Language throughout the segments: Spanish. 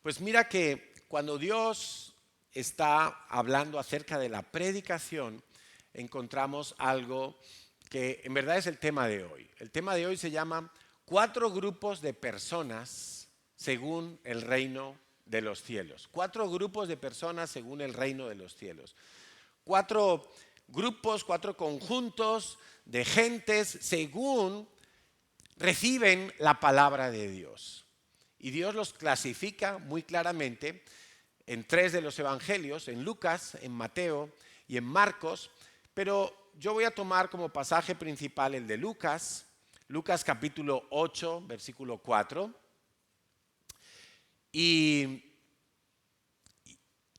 Pues mira que cuando Dios está hablando acerca de la predicación, encontramos algo que en verdad es el tema de hoy. El tema de hoy se llama 4 grupos de personas según el reino de los cielos. 4 grupos de personas según el reino de los cielos. 4 grupos, 4 conjuntos de gentes según reciben la palabra de Dios. Y Dios los clasifica muy claramente en 3 de los evangelios, en Lucas, en Mateo y en Marcos, pero yo voy a tomar como pasaje principal el de Lucas, Lucas capítulo 8, versículo 4, y,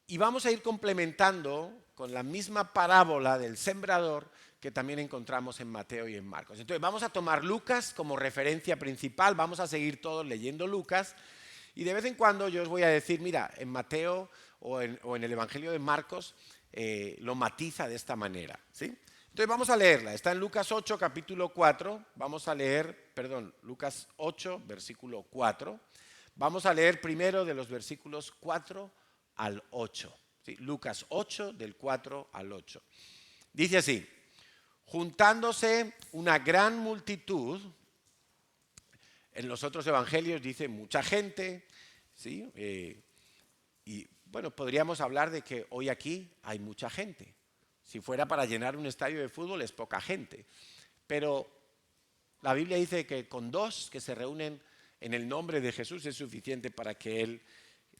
y vamos a ir complementando con la misma parábola del sembrador que también encontramos en Mateo y en Marcos. Entonces vamos a tomar Lucas como referencia principal, vamos a seguir todos leyendo Lucas y de vez en cuando yo os voy a decir, mira, en Mateo o en el Evangelio de Marcos lo matiza de esta manera, ¿sí? Entonces vamos a leerla, está en Lucas 8, capítulo 4, vamos a leer, perdón, Lucas 8, versículo 4, vamos a leer primero de los versículos 4 al 8, ¿sí? Lucas 8, del 4 al 8. Dice así: juntándose una gran multitud, en los otros evangelios dice mucha gente, ¿sí? Y bueno, podríamos hablar de que hoy aquí hay mucha gente. Si fuera para llenar un estadio de fútbol es poca gente. Pero la Biblia dice que con 2 que se reúnen en el nombre de Jesús es suficiente para que Él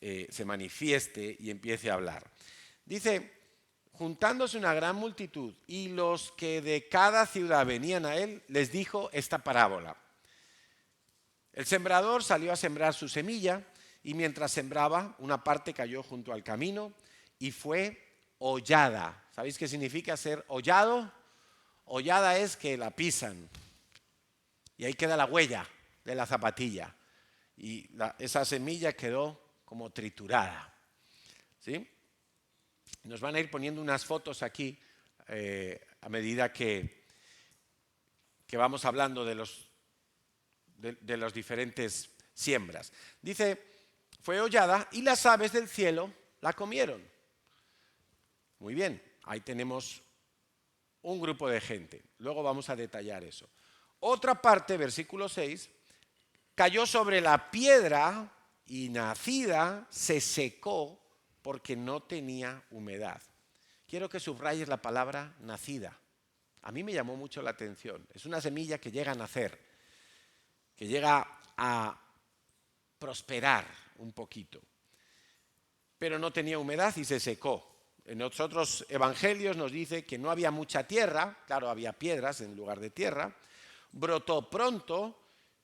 se manifieste y empiece a hablar. Dice: juntándose una gran multitud y los que de cada ciudad venían a Él, les dijo esta parábola. El sembrador salió a sembrar su semilla y mientras sembraba, una parte cayó junto al camino y fue hollada. ¿Sabéis qué significa ser hollado? Hollada es que la pisan y ahí queda la huella de la zapatilla y esa semilla quedó como triturada, ¿sí? Nos van a ir poniendo unas fotos aquí a medida que vamos hablando de las diferentes siembras. Dice, fue hollada y las aves del cielo la comieron. Muy bien, ahí tenemos un grupo de gente. Luego vamos a detallar eso. Otra parte, versículo 6, cayó sobre la piedra y nacida se secó porque no tenía humedad. Quiero que subrayes la palabra nacida. A mí me llamó mucho la atención. Es una semilla que llega a nacer, que llega a prosperar un poquito, pero no tenía humedad y se secó. En los otros evangelios nos dice que no había mucha tierra, claro, había piedras en lugar de tierra, brotó pronto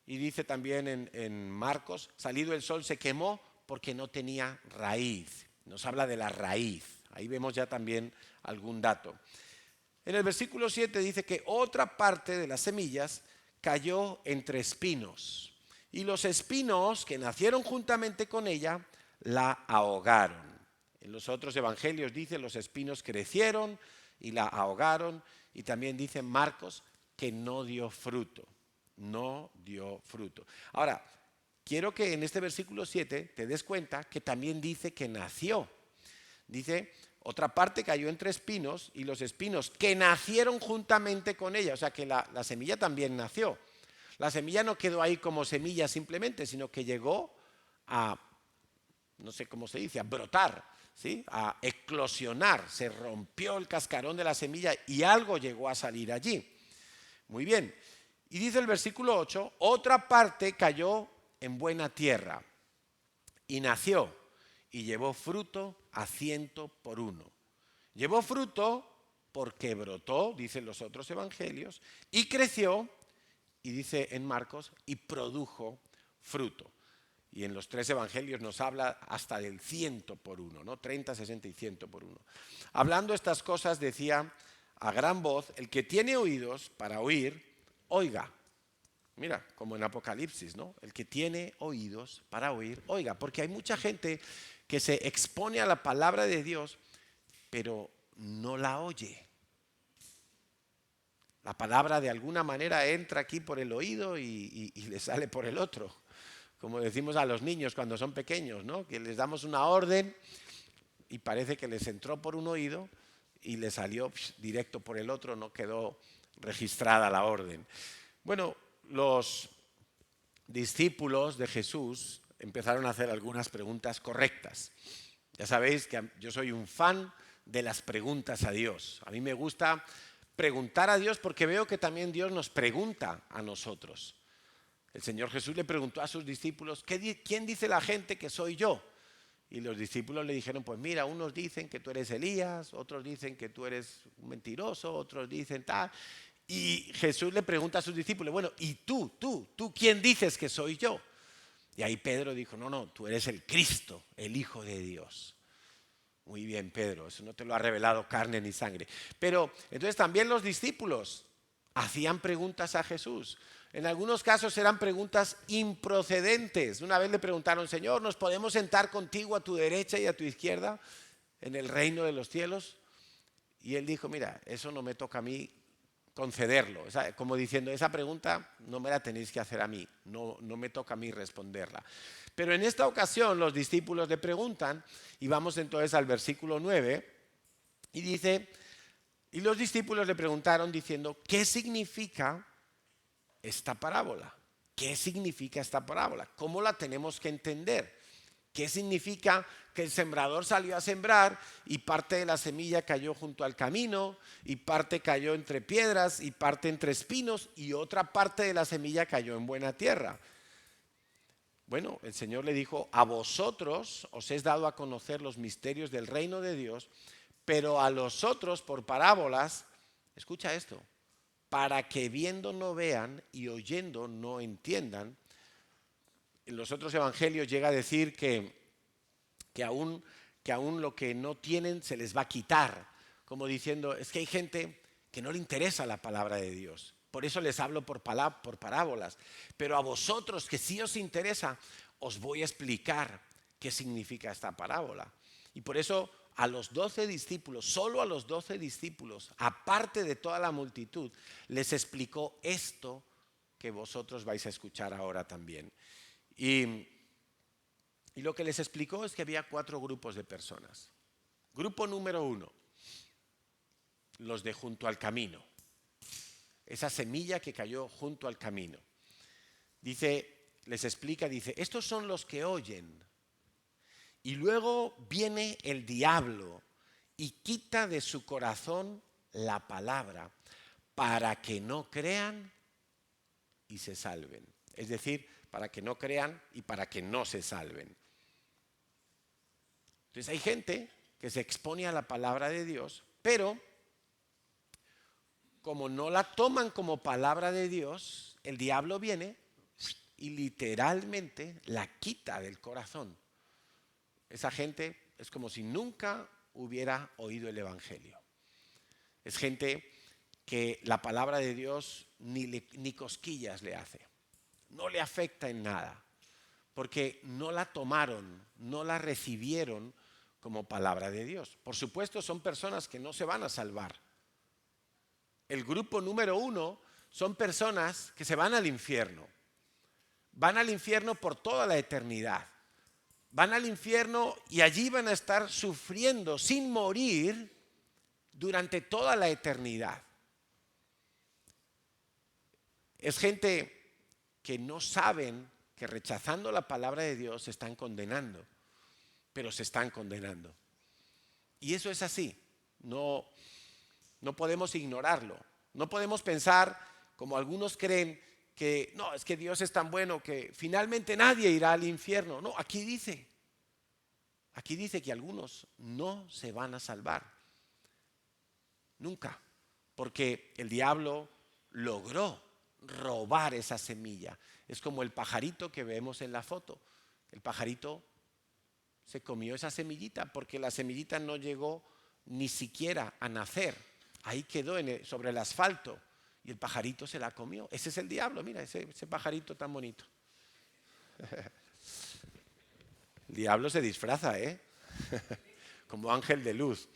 y dice también en Marcos, salido el sol se quemó porque no tenía raíz. Nos habla de la raíz, ahí vemos ya también algún dato. En el versículo 7 dice que otra parte de las semillas cayó entre espinos y los espinos que nacieron juntamente con ella la ahogaron. En los otros evangelios dice los espinos crecieron y la ahogaron y también dice Marcos que no dio fruto, no dio fruto. Ahora, quiero que en este versículo 7 te des cuenta que también dice que nació. Dice, otra parte cayó entre espinos y los espinos que nacieron juntamente con ella, o sea que la semilla también nació. La semilla no quedó ahí como semilla simplemente, sino que llegó a, no sé cómo se dice, a brotar, ¿sí? A eclosionar, se rompió el cascarón de la semilla y algo llegó a salir allí. Muy bien, y dice el versículo 8, otra parte cayó en buena tierra y nació y llevó fruto a 100 por 1. Llevó fruto porque brotó, dicen los otros evangelios, y creció, y dice en Marcos, y produjo fruto. Y en los 3 evangelios nos habla hasta del 100 por 1, ¿no? 30, 60 y 100 por 1. Hablando estas cosas decía a gran voz, el que tiene oídos para oír, oiga. Mira, como en Apocalipsis, ¿no? El que tiene oídos para oír, oiga, porque hay mucha gente que se expone a la palabra de Dios, pero no la oye. La palabra de alguna manera entra aquí por el oído y le sale por el otro, como decimos a los niños cuando son pequeños, ¿no? Que les damos una orden y parece que les entró por un oído y les salió directo por el otro, no quedó registrada la orden. Bueno, los discípulos de Jesús empezaron a hacer algunas preguntas correctas. Ya sabéis que yo soy un fan de las preguntas a Dios. A mí me gusta preguntar a Dios porque veo que también Dios nos pregunta a nosotros. El Señor Jesús le preguntó a sus discípulos, ¿quién dice la gente que soy yo? Y los discípulos le dijeron, pues mira, unos dicen que tú eres Elías, otros dicen que tú eres un mentiroso, otros dicen tal. Y Jesús le pregunta a sus discípulos, bueno, ¿y tú quién dices que soy yo? Y ahí Pedro dijo, no, tú eres el Cristo, el Hijo de Dios. Muy bien, Pedro, eso no te lo ha revelado carne ni sangre. Pero entonces también los discípulos hacían preguntas a Jesús. En algunos casos eran preguntas improcedentes. Una vez le preguntaron, Señor, ¿nos podemos sentar contigo a tu derecha y a tu izquierda en el reino de los cielos? Y él dijo, mira, eso no me toca a mí concederlo. Como diciendo, esa pregunta no me la tenéis que hacer a mí, no me toca a mí responderla. Pero en esta ocasión los discípulos le preguntan, y vamos entonces al versículo 9, y dice, y los discípulos le preguntaron diciendo, ¿qué significa esta parábola? ¿Qué significa esta parábola? ¿Cómo la tenemos que entender? ¿Qué significa que el sembrador salió a sembrar y parte de la semilla cayó junto al camino y parte cayó entre piedras y parte entre espinos y otra parte de la semilla cayó en buena tierra? Bueno, el Señor le dijo, a vosotros os es dado a conocer los misterios del reino de Dios, pero a los otros por parábolas, escucha esto, para que viendo no vean y oyendo no entiendan. En los otros evangelios llega a decir que aún lo que no tienen se les va a quitar, como diciendo, es que hay gente que no le interesa la palabra de Dios, por eso les hablo por parábolas, pero a vosotros que sí os interesa, os voy a explicar qué significa esta parábola. Y por eso a los 12 discípulos, solo a los 12 discípulos, aparte de toda la multitud, les explicó esto que vosotros vais a escuchar ahora también. Y lo que les explicó es que había 4 grupos de personas. Grupo número 1, los de junto al camino. Esa semilla que cayó junto al camino. Les explica, estos son los que oyen. Y luego viene el diablo y quita de su corazón la palabra para que no crean y se salven. Es decir, para que no crean y para que no se salven. Entonces hay gente que se expone a la palabra de Dios, pero como no la toman como palabra de Dios, el diablo viene y literalmente la quita del corazón. Esa gente es como si nunca hubiera oído el evangelio. Es gente que la palabra de Dios ni cosquillas le hace. No le afecta en nada, porque no la tomaron, no la recibieron como palabra de Dios. Por supuesto, son personas que no se van a salvar. El grupo número 1 son personas que se van al infierno. Van al infierno por toda la eternidad. Van al infierno y allí van a estar sufriendo sin morir durante toda la eternidad. Es gente que no saben que rechazando la palabra de Dios se están condenando, pero se están condenando. Y eso es así, no podemos ignorarlo. No podemos pensar, como algunos creen, que no, es que Dios es tan bueno que finalmente nadie irá al infierno. No, aquí dice que algunos no se van a salvar. Nunca, porque el diablo logró robar esa semilla. Es como el pajarito que vemos en la foto. El pajarito se comió esa semillita porque la semillita no llegó ni siquiera a nacer. Ahí quedó sobre el asfalto y el pajarito se la comió. Ese es el diablo, mira, ese pajarito tan bonito. El diablo se disfraza, como ángel de luz,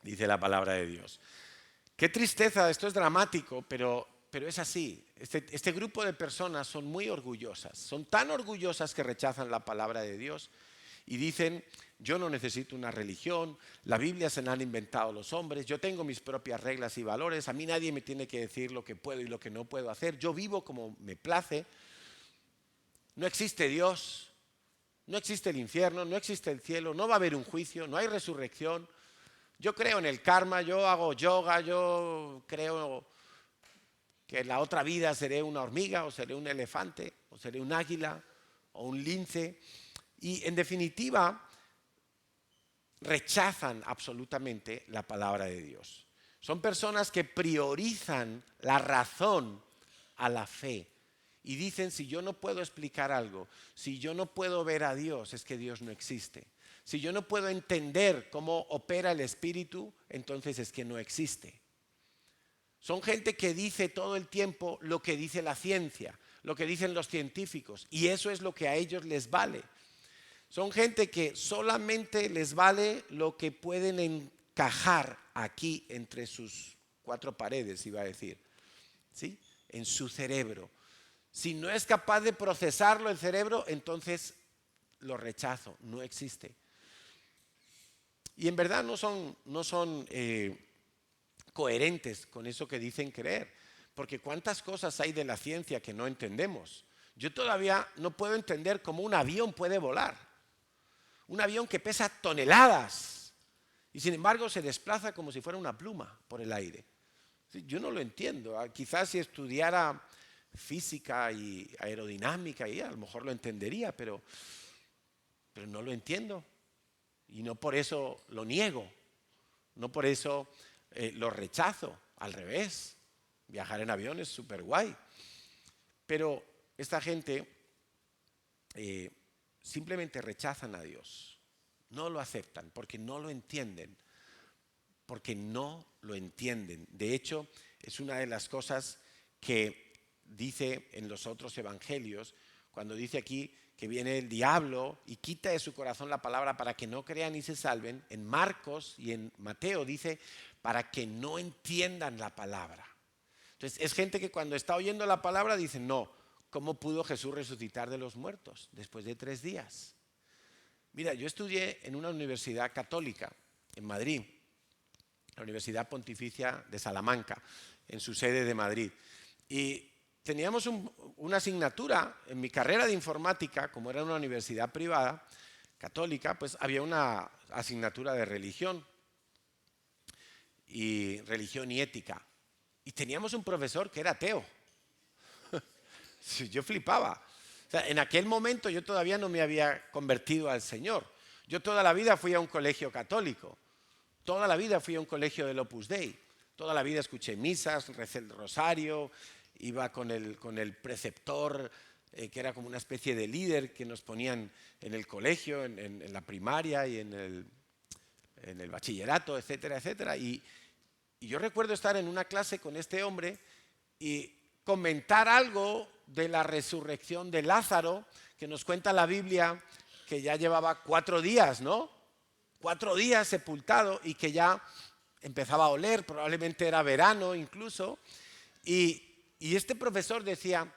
dice la palabra de Dios. Qué tristeza, esto es dramático, pero pero es así. Este grupo de personas son muy orgullosas. Son tan orgullosas que rechazan la palabra de Dios y dicen, yo no necesito una religión, la Biblia se la han inventado los hombres, yo tengo mis propias reglas y valores, a mí nadie me tiene que decir lo que puedo y lo que no puedo hacer, yo vivo como me place, no existe Dios, no existe el infierno, no existe el cielo, no va a haber un juicio, no hay resurrección, yo creo en el karma, yo hago yoga, yo creo que en la otra vida seré una hormiga o seré un elefante o seré un águila o un lince. Y en definitiva, rechazan absolutamente la palabra de Dios. Son personas que priorizan la razón a la fe. Y dicen, si yo no puedo explicar algo, si yo no puedo ver a Dios, es que Dios no existe. Si yo no puedo entender cómo opera el Espíritu, entonces es que no existe. Son gente que dice todo el tiempo lo que dice la ciencia, lo que dicen los científicos, y eso es lo que a ellos les vale. Son gente que solamente les vale lo que pueden encajar aquí entre sus cuatro paredes, iba a decir, ¿sí? En su cerebro. Si no es capaz de procesarlo el cerebro, entonces lo rechazo, no existe. Y en verdad no son coherentes con eso que dicen creer, porque cuántas cosas hay de la ciencia que no entendemos. Yo todavía no puedo entender cómo un avión puede volar. Un avión que pesa toneladas y sin embargo se desplaza como si fuera una pluma por el aire. Yo no lo entiendo. Quizás si estudiara física y aerodinámica, y a lo mejor lo entendería, pero no lo entiendo. Y no por eso lo niego, no por eso lo rechazo, al revés. Viajar en avión es súper guay. Pero esta gente simplemente rechazan a Dios, no lo aceptan porque no lo entienden, porque no lo entienden. De hecho, es una de las cosas que dice en los otros evangelios, cuando dice aquí que viene el diablo y quita de su corazón la palabra para que no crean y se salven. En Marcos y en Mateo dice para que no entiendan la palabra. Entonces es gente que cuando está oyendo la palabra dice, no, ¿cómo pudo Jesús resucitar de los muertos después de 3 días? Mira, yo estudié en una universidad católica en Madrid, la Universidad Pontificia de Salamanca, en su sede de Madrid. Y teníamos una asignatura en mi carrera de informática, como era una universidad privada, católica, pues había una asignatura de religión y ética. Y teníamos un profesor que era ateo. Yo flipaba. O sea, en aquel momento yo todavía no me había convertido al Señor. Yo toda la vida fui a un colegio católico. Toda la vida fui a un colegio del Opus Dei. Toda la vida escuché misas, recé el rosario, iba con el preceptor, que era como una especie de líder que nos ponían en el colegio, en la primaria y en el bachillerato, etcétera, etcétera. Y yo recuerdo estar en una clase con este hombre y comentar algo de la resurrección de Lázaro, que nos cuenta la Biblia que ya llevaba 4 días, ¿no? 4 días sepultado y que ya empezaba a oler, probablemente era verano incluso. Y este profesor decía,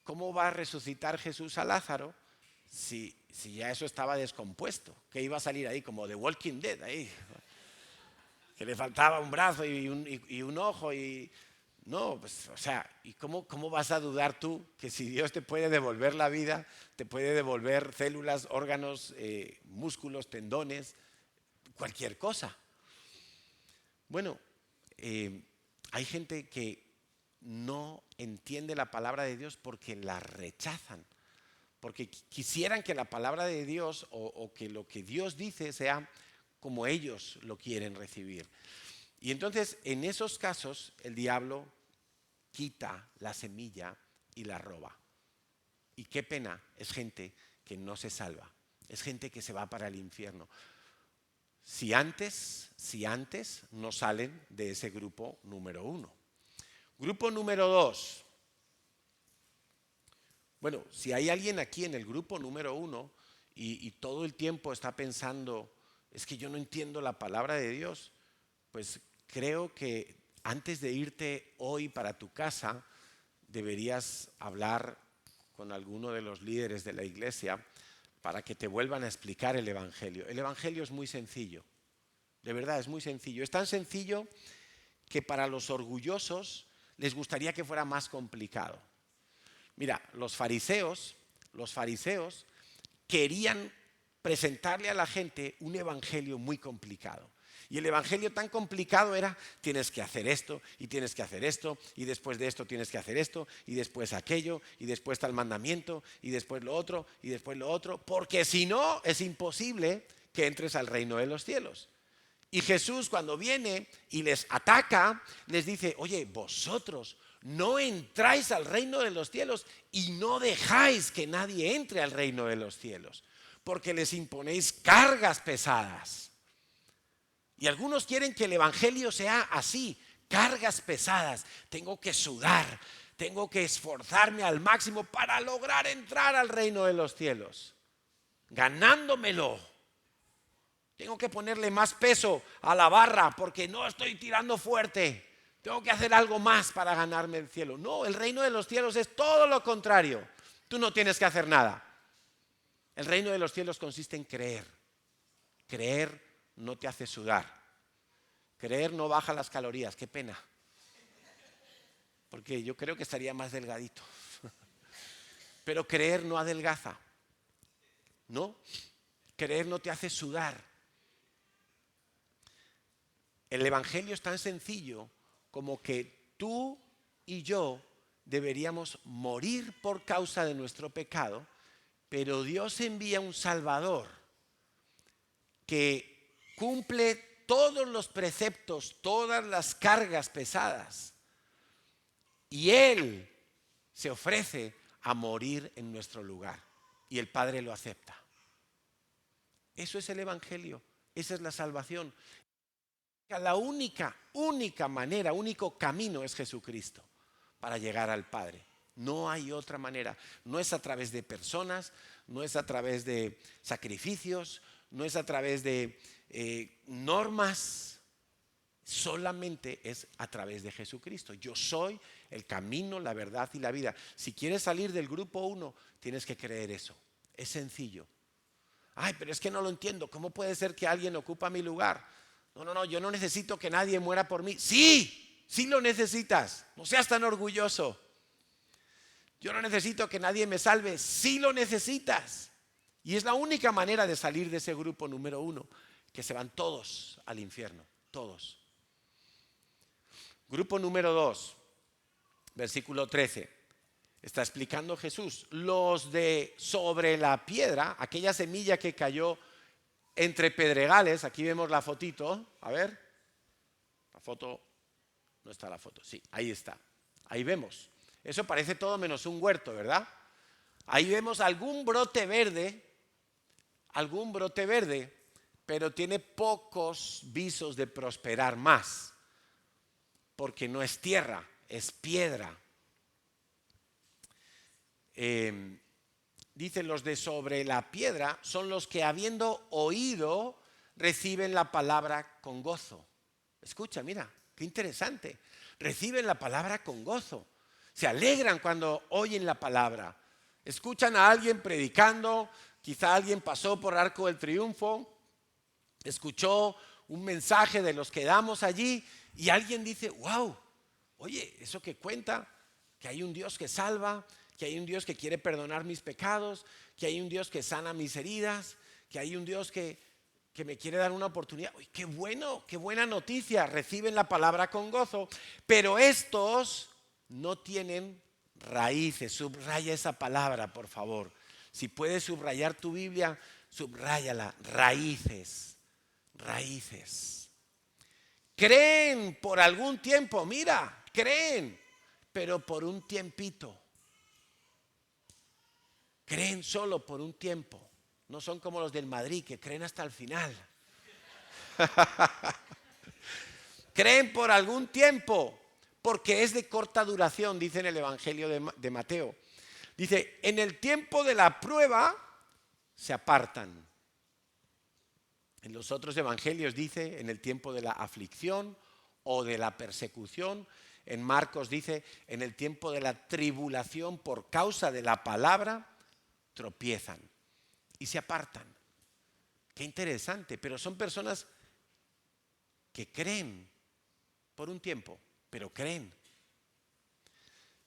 ¿cómo va a resucitar Jesús a Lázaro si ya eso estaba descompuesto? Que iba a salir ahí como The Walking Dead, ahí, que le faltaba un brazo y un ojo y... No, pues, o sea, ¿y cómo vas a dudar tú que si Dios te puede devolver la vida, te puede devolver células, órganos, músculos, tendones, cualquier cosa? Bueno, hay gente que no entiende la palabra de Dios porque la rechazan, porque quisieran que la palabra de Dios o que lo que Dios dice sea como ellos lo quieren recibir. Y entonces, en esos casos, el diablo quita la semilla y la roba. Y qué pena, es gente que no se salva, es gente que se va para el infierno. Si antes no salen de ese grupo número 1. Grupo número 2. Bueno, si hay alguien aquí en el grupo número 1 y todo el tiempo está pensando, es que yo no entiendo la palabra de Dios, pues creo que antes de irte hoy para tu casa, deberías hablar con alguno de los líderes de la iglesia para que te vuelvan a explicar el Evangelio. El Evangelio es muy sencillo, de verdad es muy sencillo. Es tan sencillo que para los orgullosos les gustaría que fuera más complicado. Mira, los fariseos querían presentarle a la gente un evangelio muy complicado. Y el evangelio tan complicado era, tienes que hacer esto, y tienes que hacer esto, y después de esto tienes que hacer esto, y después aquello, y después tal mandamiento, y después lo otro, y después lo otro, porque si no, es imposible que entres al reino de los cielos. Y Jesús, cuando viene y les ataca, les dice, oye, vosotros no entráis al reino de los cielos y no dejáis que nadie entre al reino de los cielos, porque les imponéis cargas pesadas. Y algunos quieren que el evangelio sea así, cargas pesadas. Tengo que sudar, tengo que esforzarme al máximo para lograr entrar al reino de los cielos, ganándomelo. Tengo que ponerle más peso a la barra porque no estoy tirando fuerte. Tengo que hacer algo más para ganarme el cielo. No, el reino de los cielos es todo lo contrario. Tú no tienes que hacer nada. El reino de los cielos consiste en creer. Creer no te hace sudar. Creer no baja las calorías. Qué pena. Porque yo creo que estaría más delgadito. Pero creer no adelgaza. ¿No? Creer no te hace sudar. El evangelio es tan sencillo como que tú y yo deberíamos morir por causa de nuestro pecado, pero Dios envía un Salvador que cumple todos los preceptos, todas las cargas pesadas, y Él se ofrece a morir en nuestro lugar, y el Padre lo acepta. Eso es el evangelio, esa es la salvación. La única manera, único camino es Jesucristo para llegar al Padre. No hay otra manera. No es a través de personas, no es a través de sacrificios, no es a través de normas. Solamente es a través de Jesucristo. Yo soy el camino, la verdad y la vida. Si quieres salir del grupo 1, tienes que creer eso. Es sencillo. Ay, pero es que no lo entiendo. ¿Cómo puede ser que alguien ocupa mi lugar? No, yo no necesito que nadie muera por mí. Sí, sí lo necesitas. No seas tan orgulloso. Yo no necesito que nadie me salve. Sí lo necesitas. Y es la única manera de salir de ese grupo número 1, que se van todos al infierno. Todos. Grupo número 2, versículo 13. Está explicando Jesús. Los de sobre la piedra, aquella semilla que cayó entre pedregales, aquí vemos la fotito, a ver, la foto, no está la foto, sí, ahí está, ahí vemos, eso parece todo menos un huerto, ¿verdad? Ahí vemos algún brote verde, pero tiene pocos visos de prosperar más, porque no es tierra, es piedra. Dicen los de sobre la piedra son los que habiendo oído reciben la palabra con gozo. Escucha, mira, qué interesante. Reciben la palabra con gozo. Se alegran cuando oyen la palabra. Escuchan a alguien predicando, quizá alguien pasó por Arco del Triunfo, escuchó un mensaje de los que damos allí y alguien dice, wow, oye, eso que cuenta, que hay un Dios que salva, que hay un Dios que quiere perdonar mis pecados, que hay un Dios que sana mis heridas, que hay un Dios que me quiere dar una oportunidad. Uy, qué bueno, qué buena noticia, reciben la palabra con gozo, pero estos no tienen raíces. Subraya esa palabra, por favor. Si puedes subrayar tu Biblia, subráyala, raíces, raíces. Creen por algún tiempo, mira, creen, pero por un tiempito. Creen solo por un tiempo. No son como los del Madrid que creen hasta el final. Creen por algún tiempo, porque es de corta duración, dice en el Evangelio de Mateo. Dice, en el tiempo de la prueba se apartan. En los otros evangelios dice, en el tiempo de la aflicción o de la persecución. En Marcos dice, en el tiempo de la tribulación por causa de la palabra, tropiezan y se apartan. Qué interesante, pero son personas que creen por un tiempo, pero creen.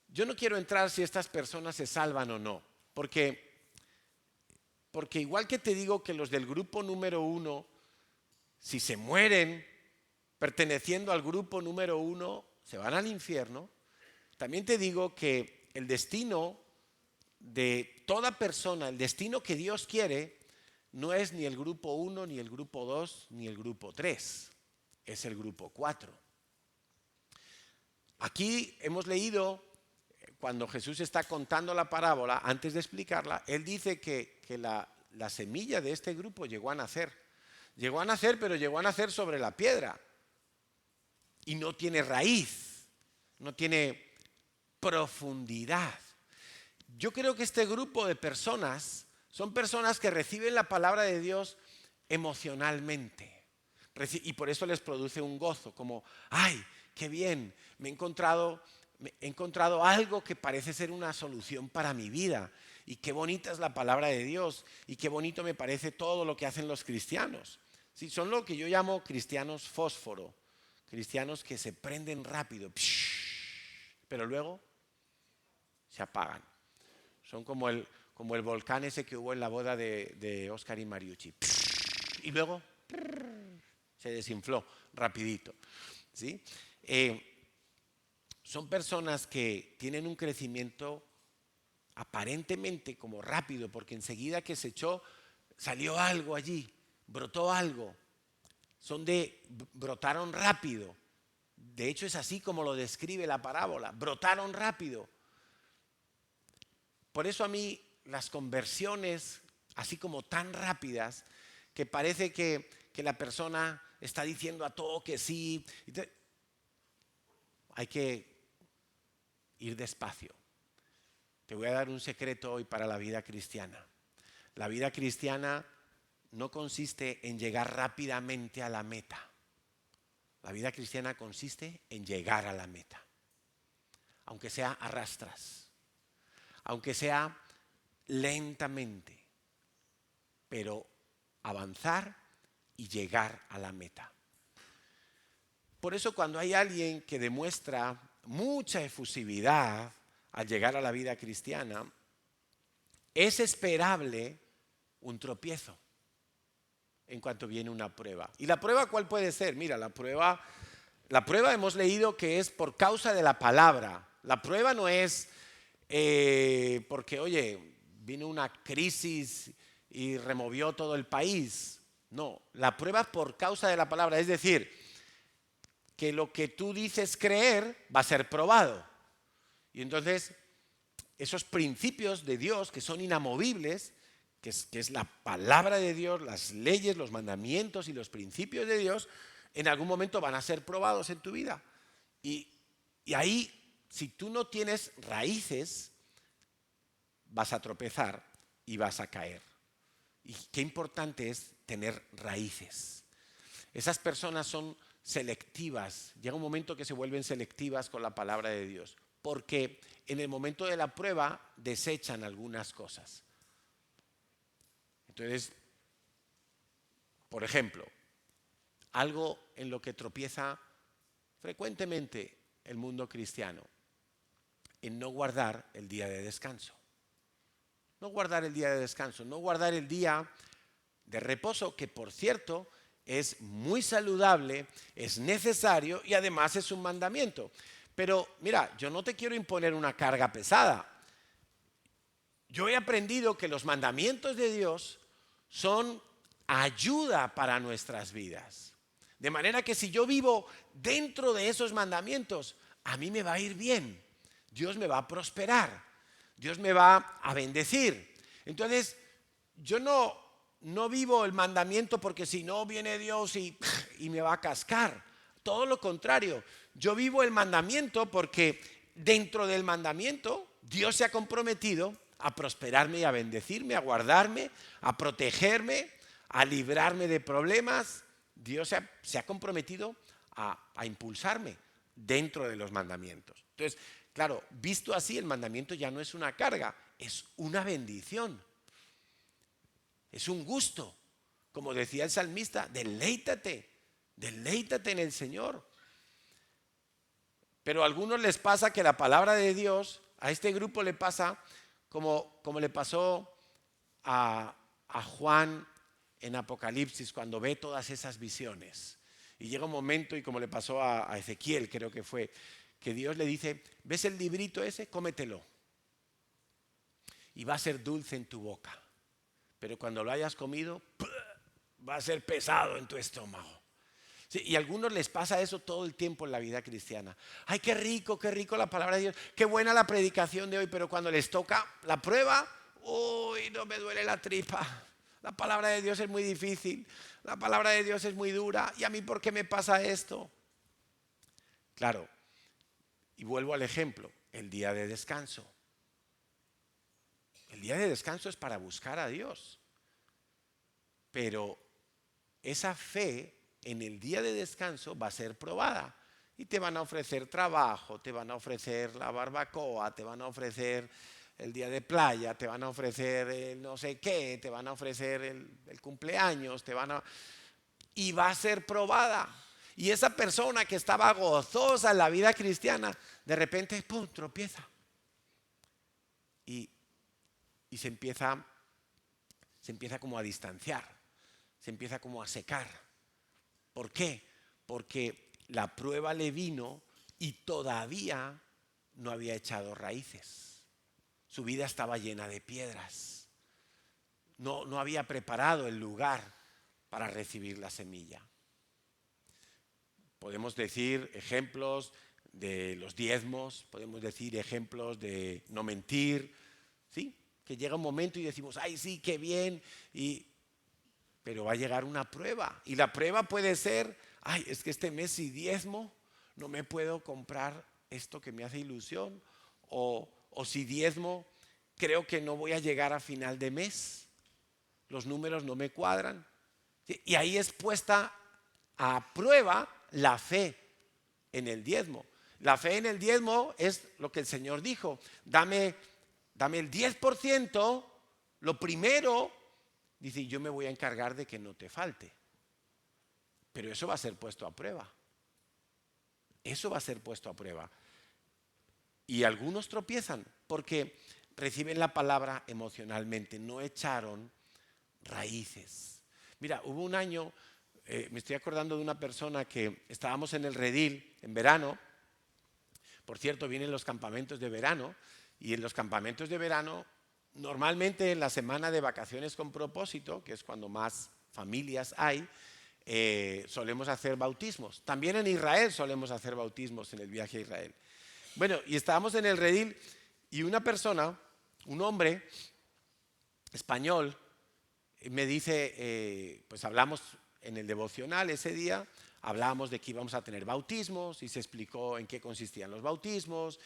Yo no quiero entrar si estas personas se salvan o no, porque igual que te digo que los del grupo número 1, si se mueren perteneciendo al grupo número 1, se van al infierno, también te digo que el destino de toda persona, el destino que Dios quiere, no es ni el grupo 1, ni el grupo 2, ni el grupo 3, es el grupo 4. Aquí hemos leído, cuando Jesús está contando la parábola, antes de explicarla, Él dice que la semilla de este grupo llegó a nacer. Llegó a nacer, pero llegó a nacer sobre la piedra. Y no tiene raíz, no tiene profundidad. Yo creo que este grupo de personas son personas que reciben la palabra de Dios emocionalmente. Y por eso les produce un gozo, como, ¡ay, qué bien! Me he encontrado algo que parece ser una solución para mi vida. Y qué bonita es la palabra de Dios. Y qué bonito me parece todo lo que hacen los cristianos. Sí, son lo que yo llamo cristianos fósforo. Cristianos que se prenden rápido, pero luego se apagan. Son como el volcán ese que hubo en la boda de Oscar y Mariucci. Y luego se desinfló rapidito. ¿Sí? Son personas que tienen un crecimiento aparentemente como rápido, porque enseguida que se echó, salió algo allí, brotó algo. Brotaron rápido. De hecho es así como lo describe la parábola, brotaron rápido. Por eso a mí las conversiones, así como tan rápidas, que parece que la persona está diciendo a todo que sí, hay que ir despacio. Te voy a dar un secreto hoy para la vida cristiana. La vida cristiana no consiste en llegar rápidamente a la meta. La vida cristiana consiste en llegar a la meta. Aunque sea a rastras, aunque sea lentamente, pero avanzar y llegar a la meta. Por eso cuando hay alguien que demuestra mucha efusividad al llegar a la vida cristiana, es esperable un tropiezo en cuanto viene una prueba. ¿Y la prueba cuál puede ser? Mira, la prueba hemos leído que es por causa de la palabra. La prueba no es porque, oye, vino una crisis y removió todo el país. No, la prueba es por causa de la palabra. Es decir, que lo que tú dices creer va a ser probado. Y entonces, esos principios de Dios que son inamovibles, que es la palabra de Dios, las leyes, los mandamientos y los principios de Dios, en algún momento van a ser probados en tu vida. Y ahí, si tú no tienes raíces, vas a tropezar y vas a caer. Y qué importante es tener raíces. Esas personas son selectivas. Llega un momento que se vuelven selectivas con la palabra de Dios, porque en el momento de la prueba desechan algunas cosas. Entonces, por ejemplo, algo en lo que tropieza frecuentemente el mundo cristiano, en no guardar el día de descanso. No guardar el día de descanso, no guardar el día de reposo, que por cierto es muy saludable, es necesario y además es un mandamiento. Pero mira, yo no te quiero imponer una carga pesada. Yo he aprendido que los mandamientos de Dios son ayuda para nuestras vidas. De manera que si yo vivo dentro de esos mandamientos, a mí me va a ir bien. Dios me va a prosperar. Dios me va a bendecir. Entonces, yo no vivo el mandamiento porque si no viene Dios y me va a cascar. Todo lo contrario. Yo vivo el mandamiento porque dentro del mandamiento Dios se ha comprometido a prosperarme y a bendecirme, a guardarme, a protegerme, a librarme de problemas. Dios se ha comprometido a impulsarme dentro de los mandamientos. Entonces, claro, visto así, el mandamiento ya no es una carga, es una bendición. Es un gusto. Como decía el salmista, deleítate en el Señor. Pero a algunos les pasa que la palabra de Dios, a este grupo le pasa como le pasó a Juan en Apocalipsis cuando ve todas esas visiones. Y llega un momento, y como le pasó a Ezequiel, creo que fue, que Dios le dice, ¿ves el librito ese? Cómetelo. Y va a ser dulce en tu boca. Pero cuando lo hayas comido, va a ser pesado en tu estómago. Sí, y a algunos les pasa eso todo el tiempo en la vida cristiana. Ay, qué rico la palabra de Dios, qué buena la predicación de hoy, pero cuando les toca la prueba, uy, no me duele la tripa. La palabra de Dios es muy difícil, la palabra de Dios es muy dura, ¿y a mí por qué me pasa esto? Claro, y vuelvo al ejemplo, el día de descanso. El día de descanso es para buscar a Dios, pero esa fe en el día de descanso va a ser probada y te van a ofrecer trabajo, te van a ofrecer la barbacoa, te van a ofrecer el día de playa, te van a ofrecer el no sé qué, te van a ofrecer el cumpleaños, y va a ser probada. Y esa persona que estaba gozosa en la vida cristiana, de repente, ¡pum!, tropieza. Y se empieza como a distanciar, se empieza como a secar. ¿Por qué? Porque la prueba le vino y todavía no había echado raíces. Su vida estaba llena de piedras. No había preparado el lugar para recibir la semilla. Podemos decir ejemplos de los diezmos, podemos decir ejemplos de no mentir, ¿sí? Que llega un momento y decimos, ay, sí, qué bien, pero va a llegar una prueba. Y la prueba puede ser, ay, es que este mes si diezmo, no me puedo comprar esto que me hace ilusión. O si diezmo, creo que no voy a llegar a final de mes. Los números no me cuadran. ¿Sí? Y ahí es puesta a prueba la fe en el diezmo. La fe en el diezmo es lo que el Señor dijo. Dame el 10%, lo primero. Dice, yo me voy a encargar de que no te falte. Pero eso va a ser puesto a prueba. Eso va a ser puesto a prueba. Y algunos tropiezan porque reciben la palabra emocionalmente. No echaron raíces. Mira, hubo un año, me estoy acordando de una persona que estábamos en el Redil en verano. Por cierto, vienen los campamentos de verano. Y en los campamentos de verano, normalmente en la semana de vacaciones con propósito, que es cuando más familias hay, solemos hacer bautismos. También en Israel solemos hacer bautismos en el viaje a Israel. Bueno, y estábamos en el Redil y una persona, un hombre español, me dice, pues hablamos en el devocional ese día, hablábamos de que íbamos a tener bautismos y se explicó en qué consistían los bautismos,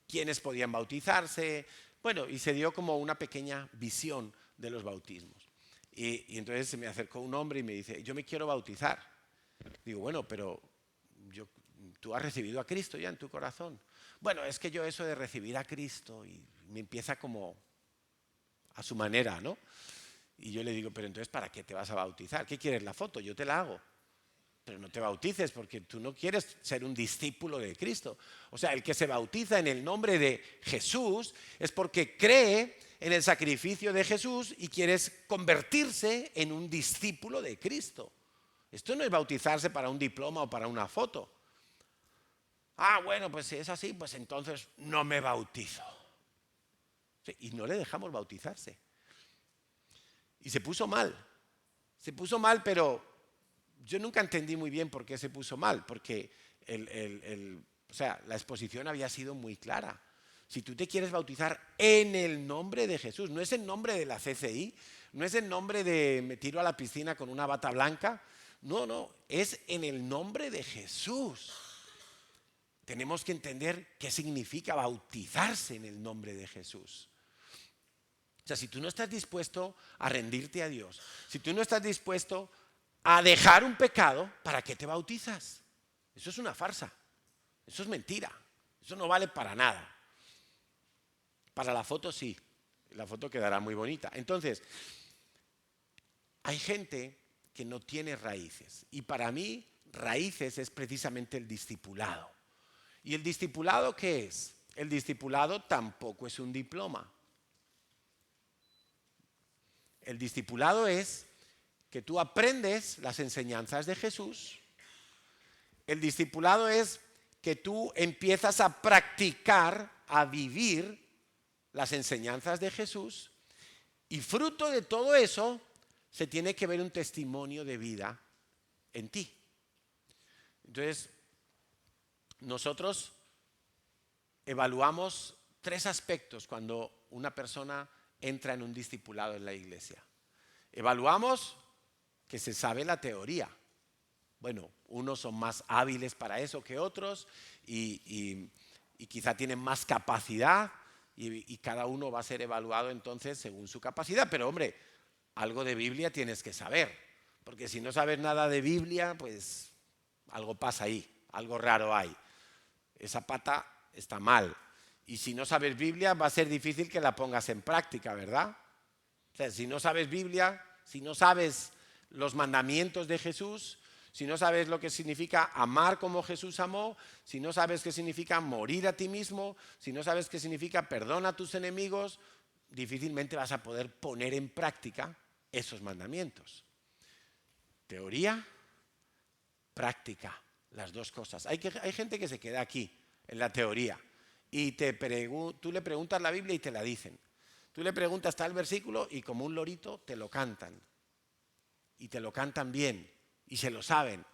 quiénes podían bautizarse, bueno, y se dio como una pequeña visión de los bautismos. Y entonces se me acercó un hombre y me dice, yo me quiero bautizar. Digo, bueno, pero tú has recibido a Cristo ya en tu corazón. Bueno, es que yo eso de recibir a Cristo, y me empieza como a su manera, ¿no? Y yo le digo, pero entonces, ¿para qué te vas a bautizar? ¿Qué quieres, la foto? Yo te la hago. Pero no te bautices porque tú no quieres ser un discípulo de Cristo. O sea, el que se bautiza en el nombre de Jesús es porque cree en el sacrificio de Jesús y quieres convertirse en un discípulo de Cristo. Esto no es bautizarse para un diploma o para una foto. Ah, bueno, pues si es así, pues entonces no me bautizo. Sí, y no le dejamos bautizarse. Y se puso mal. Se puso mal, pero yo nunca entendí muy bien por qué se puso mal, porque o sea, la exposición había sido muy clara. Si tú te quieres bautizar en el nombre de Jesús, no es el nombre de la CCI, no es el nombre de me tiro a la piscina con una bata blanca, no, es en el nombre de Jesús. Tenemos que entender qué significa bautizarse en el nombre de Jesús. O sea, si tú no estás dispuesto a rendirte a Dios, si tú no estás dispuesto a dejar un pecado, ¿para qué te bautizas? Eso es una farsa. Eso es mentira. Eso no vale para nada. Para la foto sí. La foto quedará muy bonita. Entonces, hay gente que no tiene raíces. Y para mí, raíces es precisamente el discipulado. ¿Y el discipulado qué es? El discipulado tampoco es un diploma. El discipulado es que tú aprendes las enseñanzas de Jesús. El discipulado es que tú empiezas a practicar, a vivir las enseñanzas de Jesús. Y fruto de todo eso, se tiene que ver un testimonio de vida en ti. Entonces, nosotros evaluamos 3 aspectos cuando una persona entra en un discipulado en la iglesia. Evaluamos que se sabe la teoría. Bueno, unos son más hábiles para eso que otros y quizá tienen más capacidad y cada uno va a ser evaluado entonces según su capacidad. Pero hombre, algo de Biblia tienes que saber, porque si no sabes nada de Biblia, pues algo pasa ahí, algo raro hay. Esa pata está mal. Y si no sabes Biblia, va a ser difícil que la pongas en práctica, ¿verdad? O sea, si no sabes Biblia, si no sabes los mandamientos de Jesús, si no sabes lo que significa amar como Jesús amó, si no sabes qué significa morir a ti mismo, si no sabes qué significa perdona a tus enemigos, difícilmente vas a poder poner en práctica esos mandamientos. Teoría, práctica, las dos cosas. Hay gente que se queda aquí, en la teoría, y tú le preguntas la Biblia y te la dicen. Tú le preguntas tal versículo y como un lorito te lo cantan. Y te lo cantan bien, y se lo saben.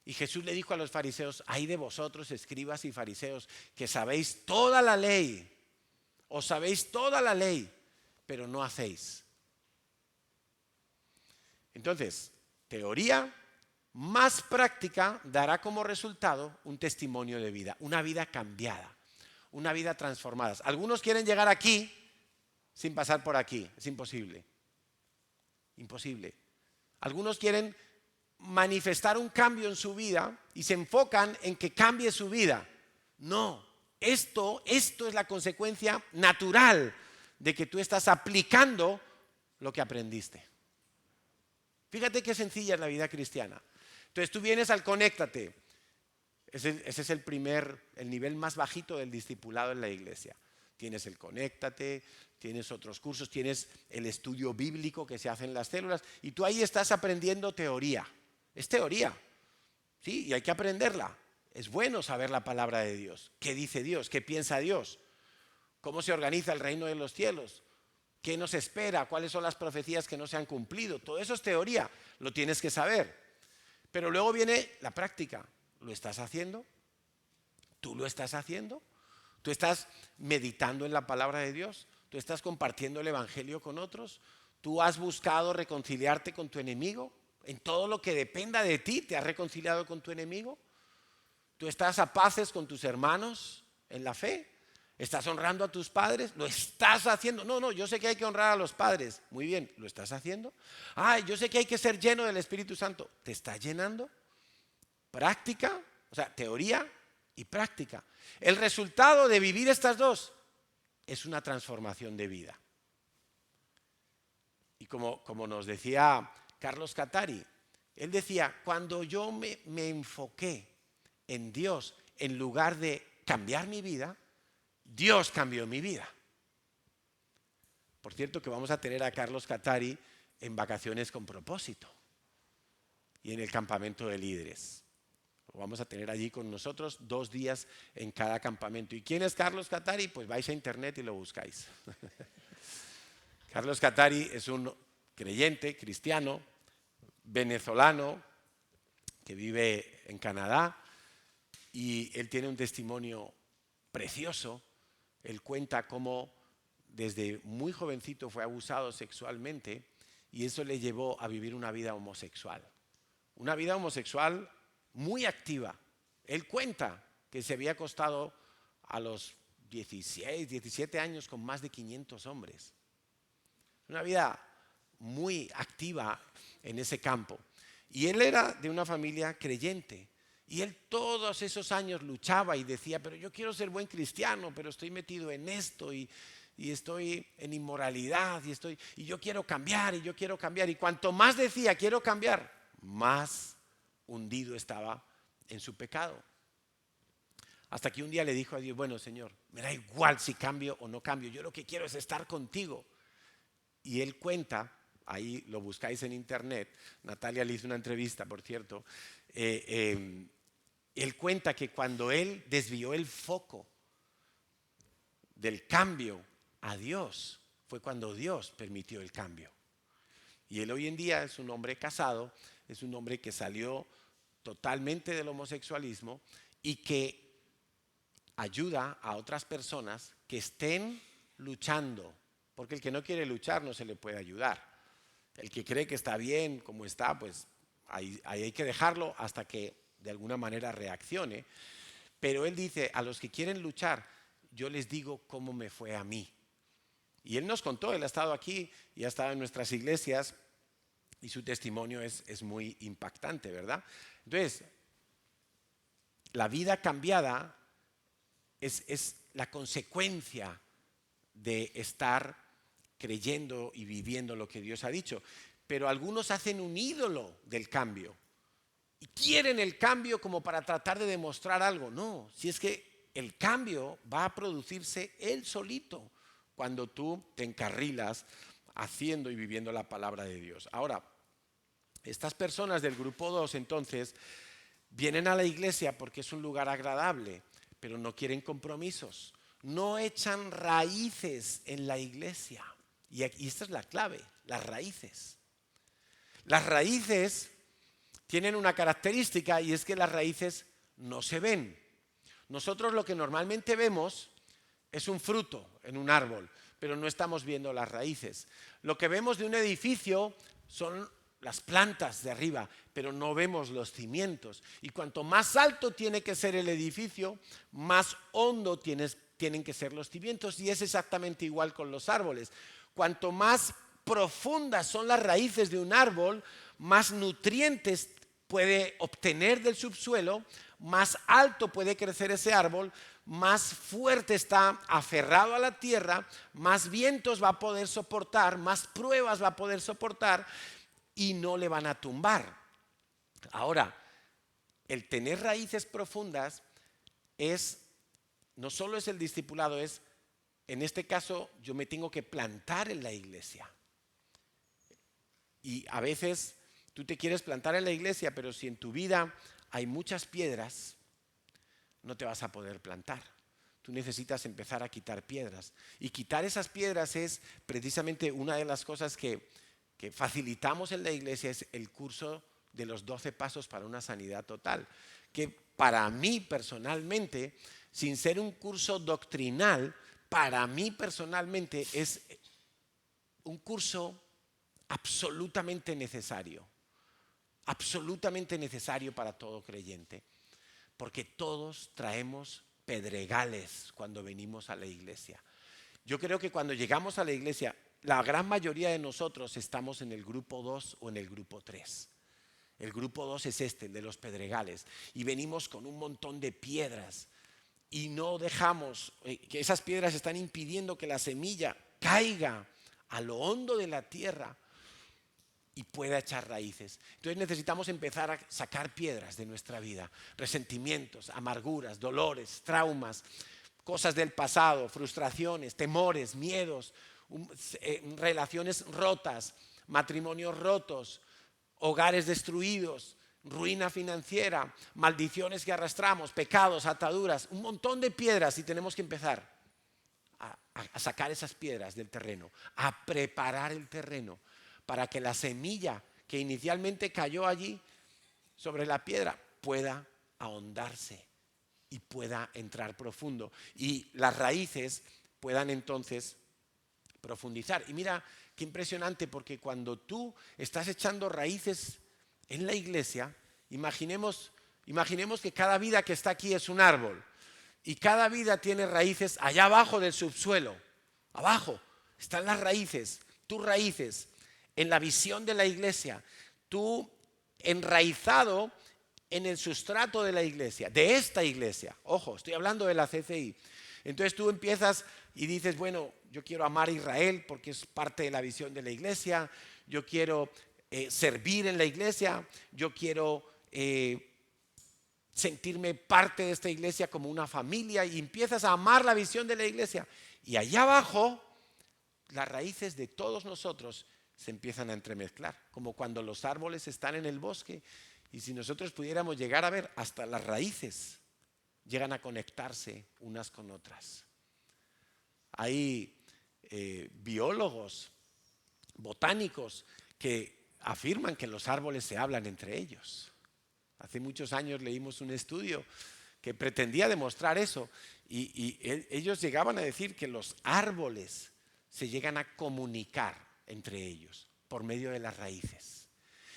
Y Jesús le dijo a los fariseos, ay de vosotros, escribas y fariseos, que sabéis toda la ley, os sabéis toda la ley, pero no hacéis. Entonces, teoría más práctica dará como resultado un testimonio de vida, una vida cambiada, una vida transformada. Algunos quieren llegar aquí sin pasar por aquí, es imposible. Imposible. Algunos quieren manifestar un cambio en su vida y se enfocan en que cambie su vida. No, esto es la consecuencia natural de que tú estás aplicando lo que aprendiste. Fíjate qué sencilla es la vida cristiana. Entonces tú vienes al conéctate. Ese es el nivel más bajito del discipulado en la iglesia. Tienes el conéctate, tienes otros cursos, tienes el estudio bíblico que se hace en las células y tú ahí estás aprendiendo teoría. Es teoría, ¿sí? Y hay que aprenderla. Es bueno saber la palabra de Dios. ¿Qué dice Dios? ¿Qué piensa Dios? ¿Cómo se organiza el reino de los cielos? ¿Qué nos espera? ¿Cuáles son las profecías que no se han cumplido? Todo eso es teoría, lo tienes que saber. Pero luego viene la práctica. ¿Lo estás haciendo? ¿Tú lo estás haciendo? ¿Tú estás meditando en la palabra de Dios? ¿Tú estás compartiendo el evangelio con otros? ¿Tú has buscado reconciliarte con tu enemigo? ¿En todo lo que dependa de ti te has reconciliado con tu enemigo? ¿Tú estás a paces con tus hermanos en la fe? ¿Estás honrando a tus padres? ¿Lo estás haciendo? No, yo sé que hay que honrar a los padres. Muy bien, ¿lo estás haciendo? Yo sé que hay que ser lleno del Espíritu Santo. ¿Te está llenando? Práctica, o sea, teoría y práctica. El resultado de vivir estas dos es una transformación de vida. Y como nos decía Carlos Catari, él decía, cuando yo me enfoqué en Dios en lugar de cambiar mi vida, Dios cambió mi vida. Por cierto que vamos a tener a Carlos Catari en vacaciones con propósito y en el campamento de líderes. Lo vamos a tener allí con nosotros 2 días en cada campamento. ¿Y quién es Carlos Catari? Pues vais a internet y lo buscáis. Carlos Catari es un creyente cristiano venezolano que vive en Canadá y él tiene un testimonio precioso. Él cuenta cómo desde muy jovencito fue abusado sexualmente y eso le llevó a vivir una vida homosexual. Una vida homosexual muy activa. Él cuenta que se había acostado a los 16, 17 años con más de 500 hombres. Una vida muy activa en ese campo. Y él era de una familia creyente Y él todos esos años luchaba y decía, pero yo quiero ser buen cristiano, pero estoy metido en esto y estoy en inmoralidad y yo quiero cambiar y yo quiero cambiar. Y cuanto más decía quiero cambiar, más hundido estaba en su pecado. Hasta que un día le dijo a Dios, bueno, Señor, me da igual si cambio o no cambio, yo lo que quiero es estar contigo. Y él cuenta, ahí lo buscáis en internet, Natalia le hizo una entrevista, por cierto, él cuenta que cuando él desvió el foco del cambio a Dios, fue cuando Dios permitió el cambio. Y él hoy en día es un hombre casado, es un hombre que salió totalmente del homosexualismo y que ayuda a otras personas que estén luchando, porque el que no quiere luchar no se le puede ayudar. El que cree que está bien como está, pues ahí hay que dejarlo hasta que de alguna manera reaccione. Pero él dice, a los que quieren luchar, yo les digo cómo me fue a mí. Y él nos contó, él ha estado aquí y ha estado en nuestras iglesias y su testimonio es muy impactante, ¿verdad? Entonces, la vida cambiada es la consecuencia de estar creyendo y viviendo lo que Dios ha dicho. Pero algunos hacen un ídolo del cambio y quieren el cambio como para tratar de demostrar algo. No, si es que el cambio va a producirse él solito cuando tú te encarrilas haciendo y viviendo la palabra de Dios. Ahora, estas personas del grupo 2 entonces vienen a la iglesia porque es un lugar agradable, pero no quieren compromisos, no echan raíces en la iglesia. Y esta es la clave, las raíces. Las raíces tienen una característica y es que las raíces no se ven. Nosotros lo que normalmente vemos es un fruto en un árbol, pero no estamos viendo las raíces. Lo que vemos de un edificio son las plantas de arriba, pero no vemos los cimientos. Y cuanto más alto tiene que ser el edificio, más hondo tienen que ser los cimientos. Y es exactamente igual con los árboles. Cuanto más profundas son las raíces de un árbol, más nutrientes puede obtener del subsuelo, más alto puede crecer ese árbol, más fuerte está aferrado a la tierra, más vientos va a poder soportar, más pruebas va a poder soportar y no le van a tumbar. Ahora, el tener raíces profundas no solo es el discipulado, en este caso yo me tengo que plantar en la iglesia. Y a veces tú te quieres plantar en la iglesia, pero si en tu vida hay muchas piedras, no te vas a poder plantar. Tú necesitas empezar a quitar piedras. Y quitar esas piedras es precisamente una de las cosas que facilitamos en la iglesia, es el curso de los 12 pasos para una sanidad total. Que para mí personalmente, sin ser un curso doctrinal, para mí personalmente es un curso absolutamente necesario para todo creyente, porque todos traemos pedregales cuando venimos a la iglesia. Yo creo que cuando llegamos a la iglesia, la gran mayoría de nosotros estamos en el grupo 2 o en el grupo 3. El grupo 2 es el de los pedregales, y venimos con un montón de piedras y no dejamos, que esas piedras están impidiendo que la semilla caiga a lo hondo de la tierra y pueda echar raíces. Entonces necesitamos empezar a sacar piedras de nuestra vida, resentimientos, amarguras, dolores, traumas, cosas del pasado, frustraciones, temores, miedos, relaciones rotas, matrimonios rotos, hogares destruidos, ruina financiera, maldiciones que arrastramos, pecados, ataduras, un montón de piedras, y tenemos que empezar a sacar esas piedras del terreno, a preparar el terreno para que la semilla que inicialmente cayó allí sobre la piedra pueda ahondarse y pueda entrar profundo y las raíces puedan entonces profundizar. Y mira qué impresionante, porque cuando tú estás echando raíces en la iglesia, imaginemos que cada vida que está aquí es un árbol y cada vida tiene raíces allá abajo del subsuelo. Abajo están las raíces, tus raíces en la visión de la iglesia, tú enraizado en el sustrato de la iglesia, de esta iglesia. Ojo, estoy hablando de la CCI. Entonces tú empiezas y dices, bueno, yo quiero amar a Israel porque es parte de la visión de la iglesia, yo quiero servir en la iglesia, yo quiero sentirme parte de esta iglesia como una familia, y empiezas a amar la visión de la iglesia. Y allá abajo, las raíces de todos nosotros se empiezan a entremezclar, como cuando los árboles están en el bosque, y si nosotros pudiéramos llegar a ver, hasta las raíces llegan a conectarse unas con otras. Hay biólogos, botánicos, que afirman que los árboles se hablan entre ellos. Hace muchos años leímos un estudio que pretendía demostrar eso, y ellos llegaban a decir que los árboles se llegan a comunicar entre ellos por medio de las raíces.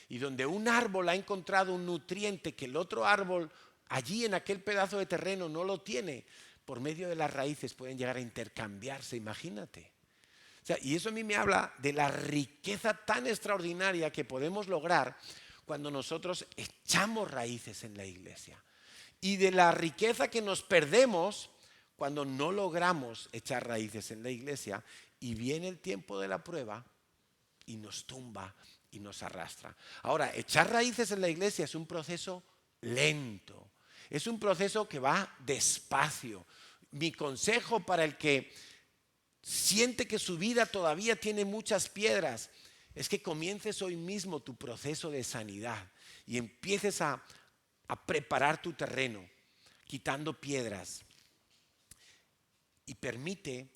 Y donde un árbol ha encontrado un nutriente que el otro árbol allí en aquel pedazo de terreno no lo tiene, por medio de las raíces pueden llegar a intercambiarse, imagínate. O sea, y eso a mí me habla de la riqueza tan extraordinaria que podemos lograr cuando nosotros echamos raíces en la iglesia, y de la riqueza que nos perdemos cuando no logramos echar raíces en la iglesia y viene el tiempo de la prueba y nos tumba y nos arrastra. Ahora, echar raíces en la iglesia es un proceso lento, es un proceso que va despacio. Mi consejo para el que siente que su vida todavía tiene muchas piedras es que comiences hoy mismo tu proceso de sanidad y empieces a preparar tu terreno, quitando piedras, y permite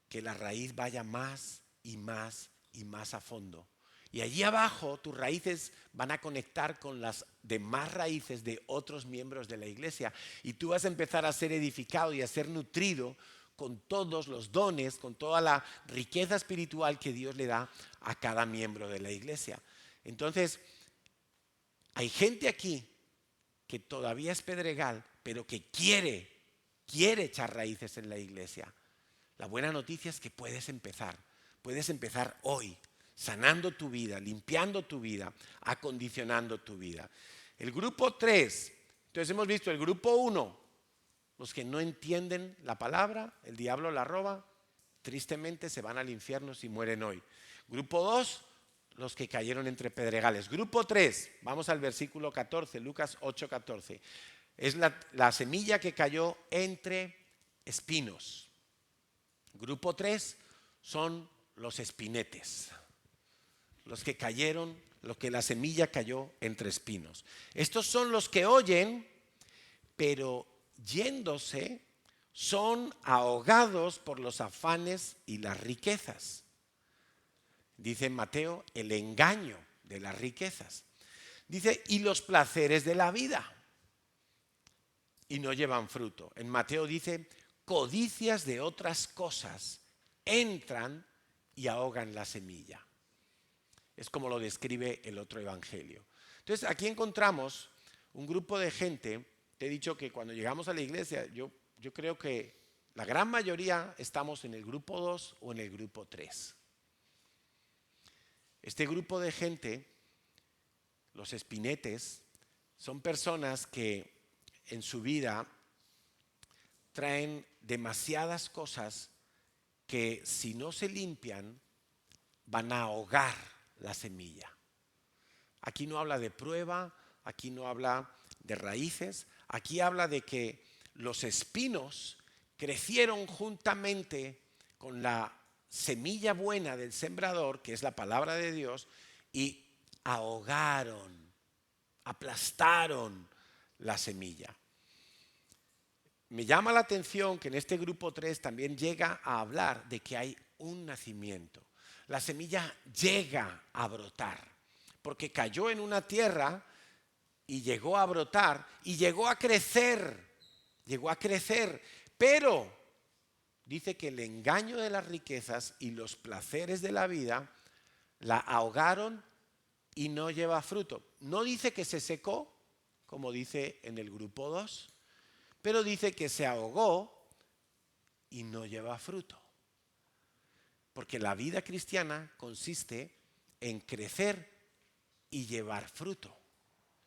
que la raíz vaya más y más y más a fondo. Y allí abajo tus raíces van a conectar con las demás raíces de otros miembros de la iglesia, y tú vas a empezar a ser edificado y a ser nutrido con todos los dones, con toda la riqueza espiritual que Dios le da a cada miembro de la iglesia. Entonces, hay gente aquí que todavía es pedregal, pero que quiere echar raíces en la iglesia. La buena noticia es que puedes empezar hoy, sanando tu vida, limpiando tu vida, acondicionando tu vida. El grupo 3, entonces hemos visto el grupo 1, los que no entienden la palabra, el diablo la roba, tristemente se van al infierno si mueren hoy. Grupo 2, los que cayeron entre pedregales. Grupo 3, vamos al versículo 14, Lucas 8:14. Es la semilla que cayó entre espinos. Grupo 3 son los espinetes, los que cayeron, lo que la semilla cayó entre espinos. Estos son los que oyen, pero yéndose son ahogados por los afanes y las riquezas. Dice en Mateo, el engaño de las riquezas. Dice, y los placeres de la vida, y no llevan fruto. En Mateo dice, codicias de otras cosas entran y ahogan la semilla. Es como lo describe el otro evangelio. Entonces aquí encontramos un grupo de gente. Te he dicho que cuando llegamos a la iglesia, yo creo que la gran mayoría estamos en el grupo 2 o en el grupo 3. Este grupo de gente, los espinetes, son personas que en su vida traen demasiadas cosas que, si no se limpian, van a ahogar la semilla. Aquí no habla de prueba, aquí no habla de raíces, aquí habla de que los espinos crecieron juntamente con la semilla buena del sembrador, que es la palabra de Dios, y ahogaron, aplastaron la semilla. Me llama la atención que en este grupo 3 también llega a hablar de que hay un nacimiento. La semilla llega a brotar, porque cayó en una tierra y llegó a brotar y llegó a crecer, pero dice que el engaño de las riquezas y los placeres de la vida la ahogaron y no lleva fruto. No dice que se secó, como dice en el grupo 2, pero dice que se ahogó y no lleva fruto. Porque la vida cristiana consiste en crecer y llevar fruto.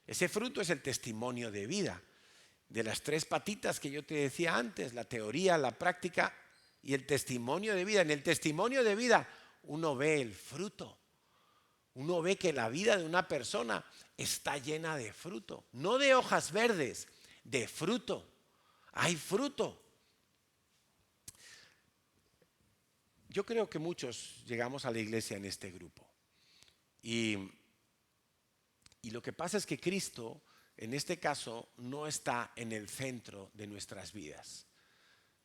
Ese fruto es el testimonio de vida, de las tres patitas que yo te decía antes, la teoría, la práctica y el testimonio de vida. En el testimonio de vida uno ve el fruto, uno ve que la vida de una persona está llena de fruto, no de hojas verdes, de fruto. Hay fruto. Yo creo que muchos llegamos a la iglesia en este grupo y lo que pasa es que Cristo, en este caso, no está en el centro de nuestras vidas.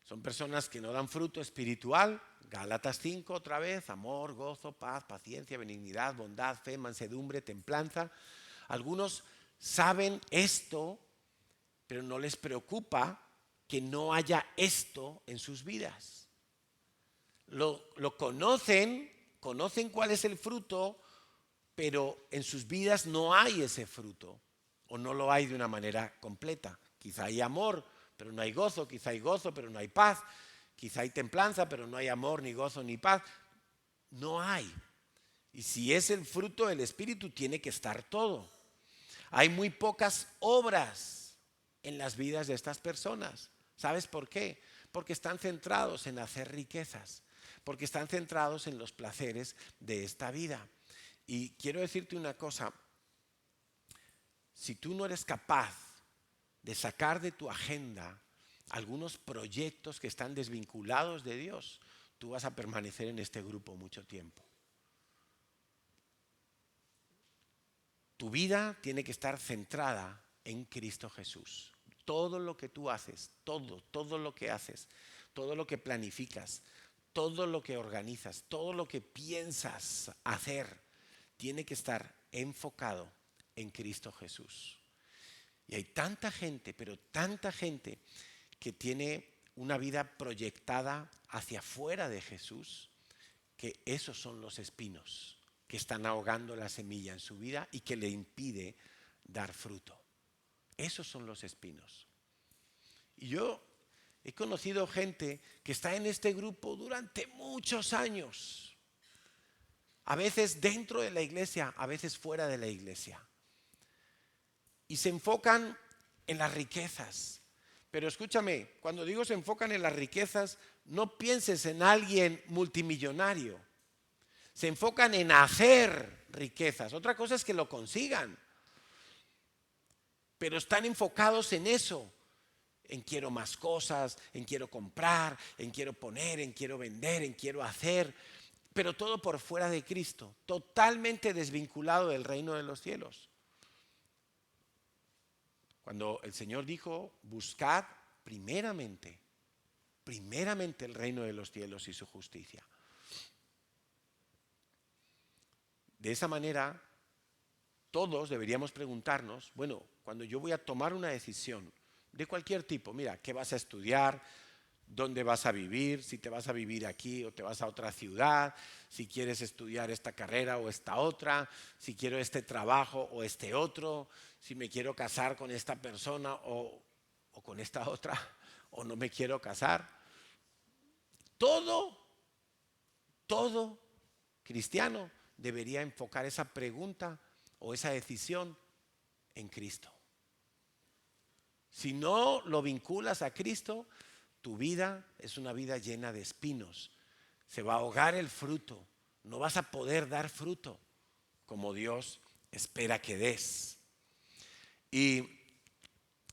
Son personas que no dan fruto espiritual. Gálatas 5 otra vez: amor, gozo, paz, paciencia, benignidad, bondad, fe, mansedumbre, templanza. Algunos saben esto, pero no les preocupa que no haya esto en sus vidas. Lo conocen cuál es el fruto, pero en sus vidas no hay ese fruto, o no lo hay de una manera completa. Quizá hay amor, pero no hay gozo; quizá hay gozo, pero no hay paz; quizá hay templanza, pero no hay amor, ni gozo, ni paz. No hay. Y si es el fruto del Espíritu, tiene que estar todo. Hay muy pocas obras en las vidas de estas personas. ¿Sabes por qué? Porque están centrados en hacer riquezas, porque están centrados en los placeres de esta vida. Y quiero decirte una cosa: si tú no eres capaz de sacar de tu agenda algunos proyectos que están desvinculados de Dios, tú vas a permanecer en este grupo mucho tiempo. Tu vida tiene que estar centrada en Cristo Jesús. Todo lo que tú haces, todo lo que haces, todo lo que planificas, todo lo que organizas, todo lo que piensas hacer, tiene que estar enfocado en Cristo Jesús. Y hay tanta gente, pero tanta gente, que tiene una vida proyectada hacia afuera de Jesús, que esos son los espinos que están ahogando la semilla en su vida y que le impide dar fruto. Esos son los espinos. Y yo he conocido gente que está en este grupo durante muchos años, a veces dentro de la iglesia, a veces fuera de la iglesia, y se enfocan en las riquezas. Pero escúchame, cuando digo se enfocan en las riquezas, no pienses en alguien multimillonario. Se enfocan en hacer riquezas. Otra cosa es que lo consigan, pero están enfocados en eso, en quiero más cosas, en quiero comprar, en quiero poner, en quiero vender, en quiero hacer, pero todo por fuera de Cristo, totalmente desvinculado del reino de los cielos. Cuando el Señor dijo: buscad primeramente el reino de los cielos y su justicia. De esa manera, todos deberíamos preguntarnos, bueno, cuando yo voy a tomar una decisión de cualquier tipo, mira, ¿qué vas a estudiar? ¿Dónde vas a vivir? Si te vas a vivir aquí o te vas a otra ciudad, si quieres estudiar esta carrera o esta otra, si quiero este trabajo o este otro, si me quiero casar con esta persona o con esta otra, o no me quiero casar. Todo cristiano debería enfocar esa pregunta o esa decisión en Cristo. Si no lo vinculas a Cristo, tu vida es una vida llena de espinos. Se va a ahogar el fruto. No vas a poder dar fruto como Dios espera que des. Y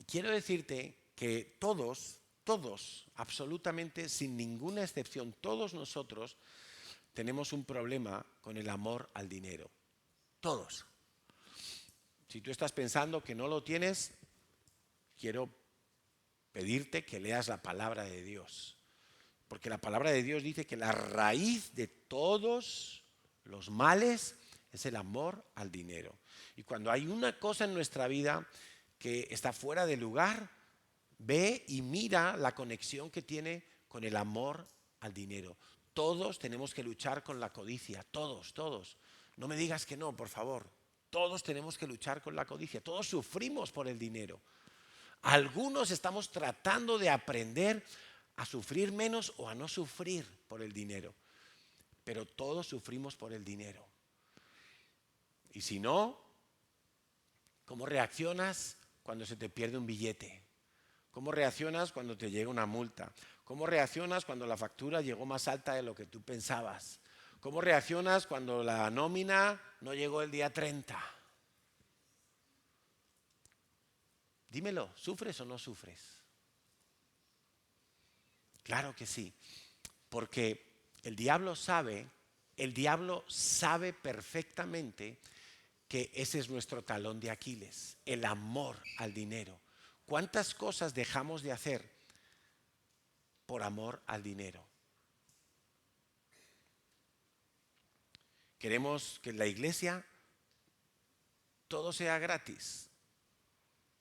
quiero decirte que todos, absolutamente sin ninguna excepción, todos nosotros tenemos un problema con el amor al dinero. Todos. Si tú estás pensando que no lo tienes, quiero pedirte que leas la palabra de Dios. Porque la palabra de Dios dice que la raíz de todos los males es el amor al dinero. Y cuando hay una cosa en nuestra vida que está fuera de lugar, ve y mira la conexión que tiene con el amor al dinero. Todos tenemos que luchar con la codicia, todos. No me digas que no, por favor. Todos tenemos que luchar con la codicia, todos sufrimos por el dinero. Algunos estamos tratando de aprender a sufrir menos o a no sufrir por el dinero, pero todos sufrimos por el dinero. Y si no, ¿Cómo reaccionas cuando se te pierde un billete? ¿Cómo reaccionas cuando te llega una multa? ¿Cómo reaccionas cuando la factura llegó más alta de lo que tú pensabas? ¿Cómo reaccionas cuando la nómina no llegó el día 30? Dímelo, ¿sufres o no sufres? Claro que sí, porque el diablo sabe perfectamente que ese es nuestro talón de Aquiles, el amor al dinero. ¿Cuántas cosas dejamos de hacer por amor al dinero? Queremos que en la iglesia todo sea gratis,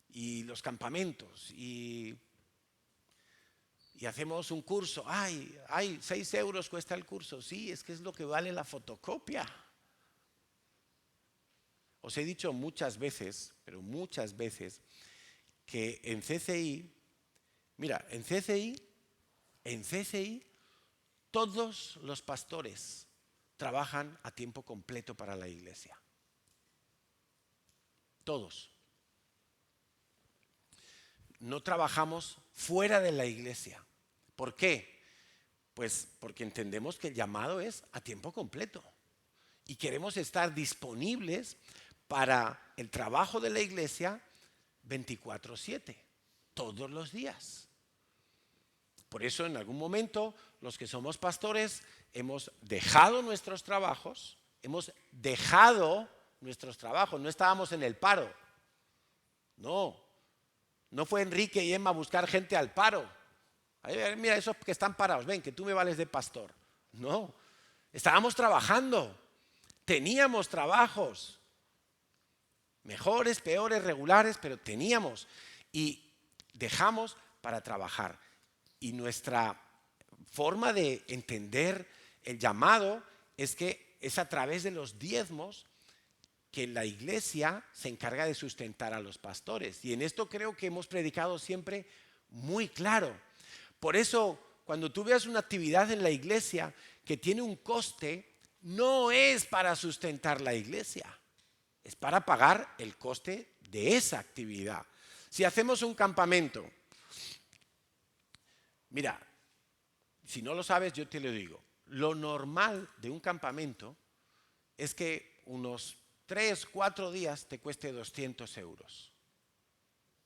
y los campamentos, y hacemos un curso. ¡Ay, 6 euros cuesta el curso! Sí, es que es lo que vale la fotocopia. Os he dicho muchas veces, pero muchas veces, que en CCI, mira, en CCI, todos los pastores trabajan a tiempo completo para la iglesia. Todos. No trabajamos fuera de la iglesia. ¿Por qué? Pues porque entendemos que el llamado es a tiempo completo y queremos estar disponibles para el trabajo de la iglesia 24/7, todos los días. Por eso en algún momento los que somos pastores hemos dejado nuestros trabajos, no estábamos en el paro. No fue Enrique y Emma a buscar gente al paro. Mira, esos que están parados, ven, que tú me vales de pastor. No, estábamos trabajando, teníamos trabajos, mejores, peores, regulares, pero teníamos y dejamos para trabajar. Y nuestra forma de entender el llamado es que es a través de los diezmos que la iglesia se encarga de sustentar a los pastores. Y en esto creo que hemos predicado siempre muy claro. Por eso, cuando tú veas una actividad en la iglesia que tiene un coste, no es para sustentar la iglesia, es para pagar el coste de esa actividad. Si hacemos un campamento, mira, si no lo sabes, yo te lo digo. Lo normal de un campamento es que unos 3, 4 días te cueste 200 euros.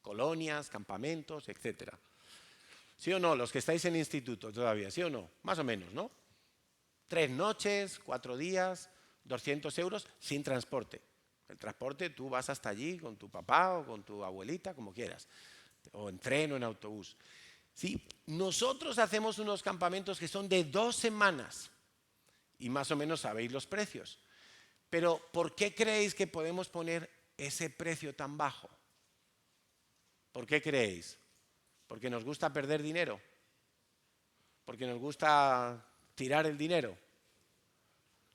Colonias, campamentos, etcétera. ¿Sí o no? Los que estáis en instituto todavía, ¿sí o no? Más o menos, ¿no? 3 noches, 4 días, 200 euros sin transporte. El transporte tú vas hasta allí con tu papá o con tu abuelita, como quieras. O en tren o en autobús. ¿Sí? Nosotros hacemos unos campamentos que son de 2 semanas. Y más o menos sabéis los precios. Pero ¿por qué creéis que podemos poner ese precio tan bajo? ¿Por qué creéis? ¿Porque nos gusta perder dinero? ¿Porque nos gusta tirar el dinero?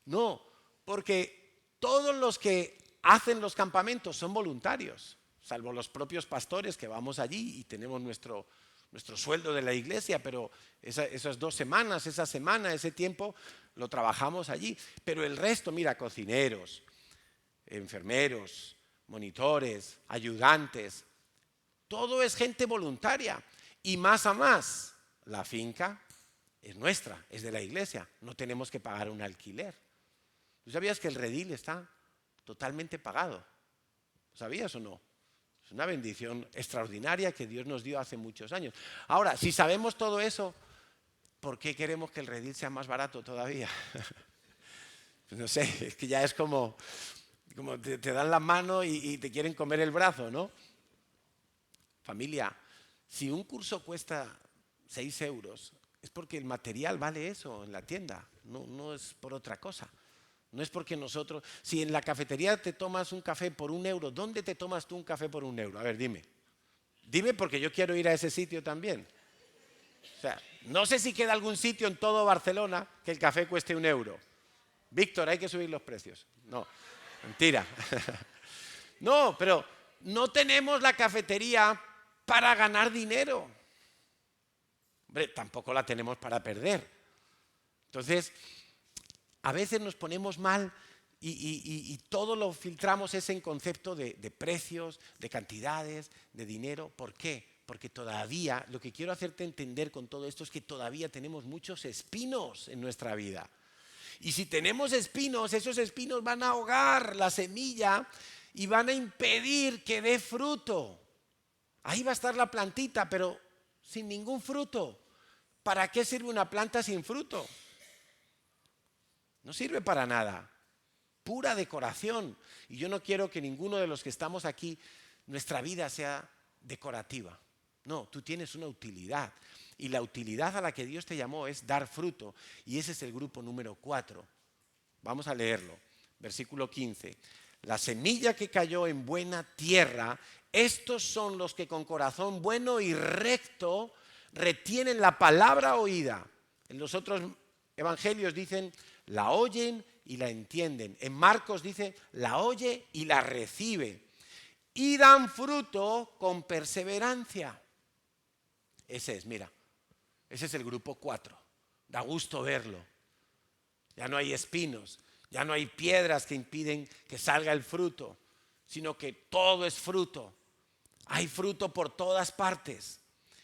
No, porque todos los que hacen los campamentos son voluntarios, salvo los propios pastores que vamos allí y tenemos nuestro sueldo de la iglesia, pero esas 2 semanas, esa semana, ese tiempo lo trabajamos allí. Pero el resto, mira, cocineros, enfermeros, monitores, ayudantes, todo es gente voluntaria. Y más a más, la finca es nuestra, es de la iglesia, no tenemos que pagar un alquiler. ¿Tú sabías que el redil está totalmente pagado? ¿Sabías o no? Es una bendición extraordinaria que Dios nos dio hace muchos años. Ahora, si sabemos todo eso, ¿por qué queremos que el redil sea más barato todavía? Pues no sé, es que ya es como te dan la mano y te quieren comer el brazo, ¿no? Familia, si un curso cuesta 6 euros, es porque el material vale eso en la tienda, no es por otra cosa. No es porque nosotros, si en la cafetería te tomas un café por 1 euro, ¿dónde te tomas tú un café por 1 euro? A ver, dime. Dime porque yo quiero ir a ese sitio también. O sea, no sé si queda algún sitio en todo Barcelona que el café cueste 1 euro. Víctor, hay que subir los precios. No, mentira. No, pero no tenemos la cafetería para ganar dinero. Hombre, tampoco la tenemos para perder. Entonces, a veces nos ponemos mal y todo lo filtramos es en concepto de precios, de cantidades, de dinero. ¿Por qué? Porque todavía, lo que quiero hacerte entender con todo esto es que todavía tenemos muchos espinos en nuestra vida. Y si tenemos espinos, esos espinos van a ahogar la semilla y van a impedir que dé fruto. Ahí va a estar la plantita, pero sin ningún fruto. ¿Para qué sirve una planta sin fruto? No sirve para nada. Pura decoración. Y yo no quiero que ninguno de los que estamos aquí, nuestra vida sea decorativa. No, tú tienes una utilidad. Y la utilidad a la que Dios te llamó es dar fruto. Y ese es el grupo número 4. Vamos a leerlo. Versículo 15. La semilla que cayó en buena tierra, estos son los que con corazón bueno y recto retienen la palabra oída. En los otros evangelios dicen, la oyen y la entienden. En Marcos dice, la oye y la recibe. Y dan fruto con perseverancia. Ese es, mira, ese es el grupo 4. Da gusto verlo. Ya no hay espinos, ya no hay piedras que impiden que salga el fruto, sino que todo es fruto. Hay fruto por todas partes.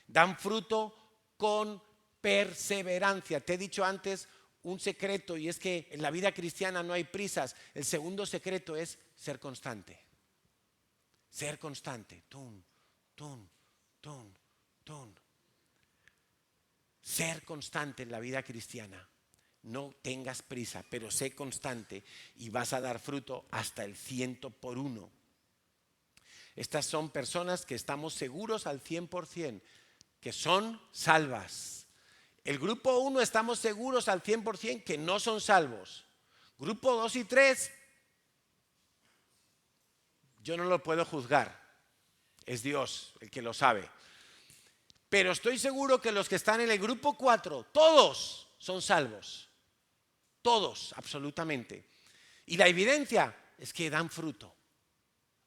Dan fruto con perseverancia. Te he dicho antes un secreto, y es que en la vida cristiana no hay prisas. El segundo secreto es ser constante. Ser constante. Tun, tun, tun, tun. Ser constante en la vida cristiana. No tengas prisa, pero sé constante y vas a dar fruto hasta el 100%. Estas son personas que estamos seguros al 100% que son salvas. El grupo 1 estamos seguros al 100% que no son salvos. Grupo 2 y 3, yo no lo puedo juzgar. Es Dios el que lo sabe. Pero estoy seguro que los que están en el grupo 4, todos son salvos. Todos, absolutamente. Y la evidencia es que dan fruto.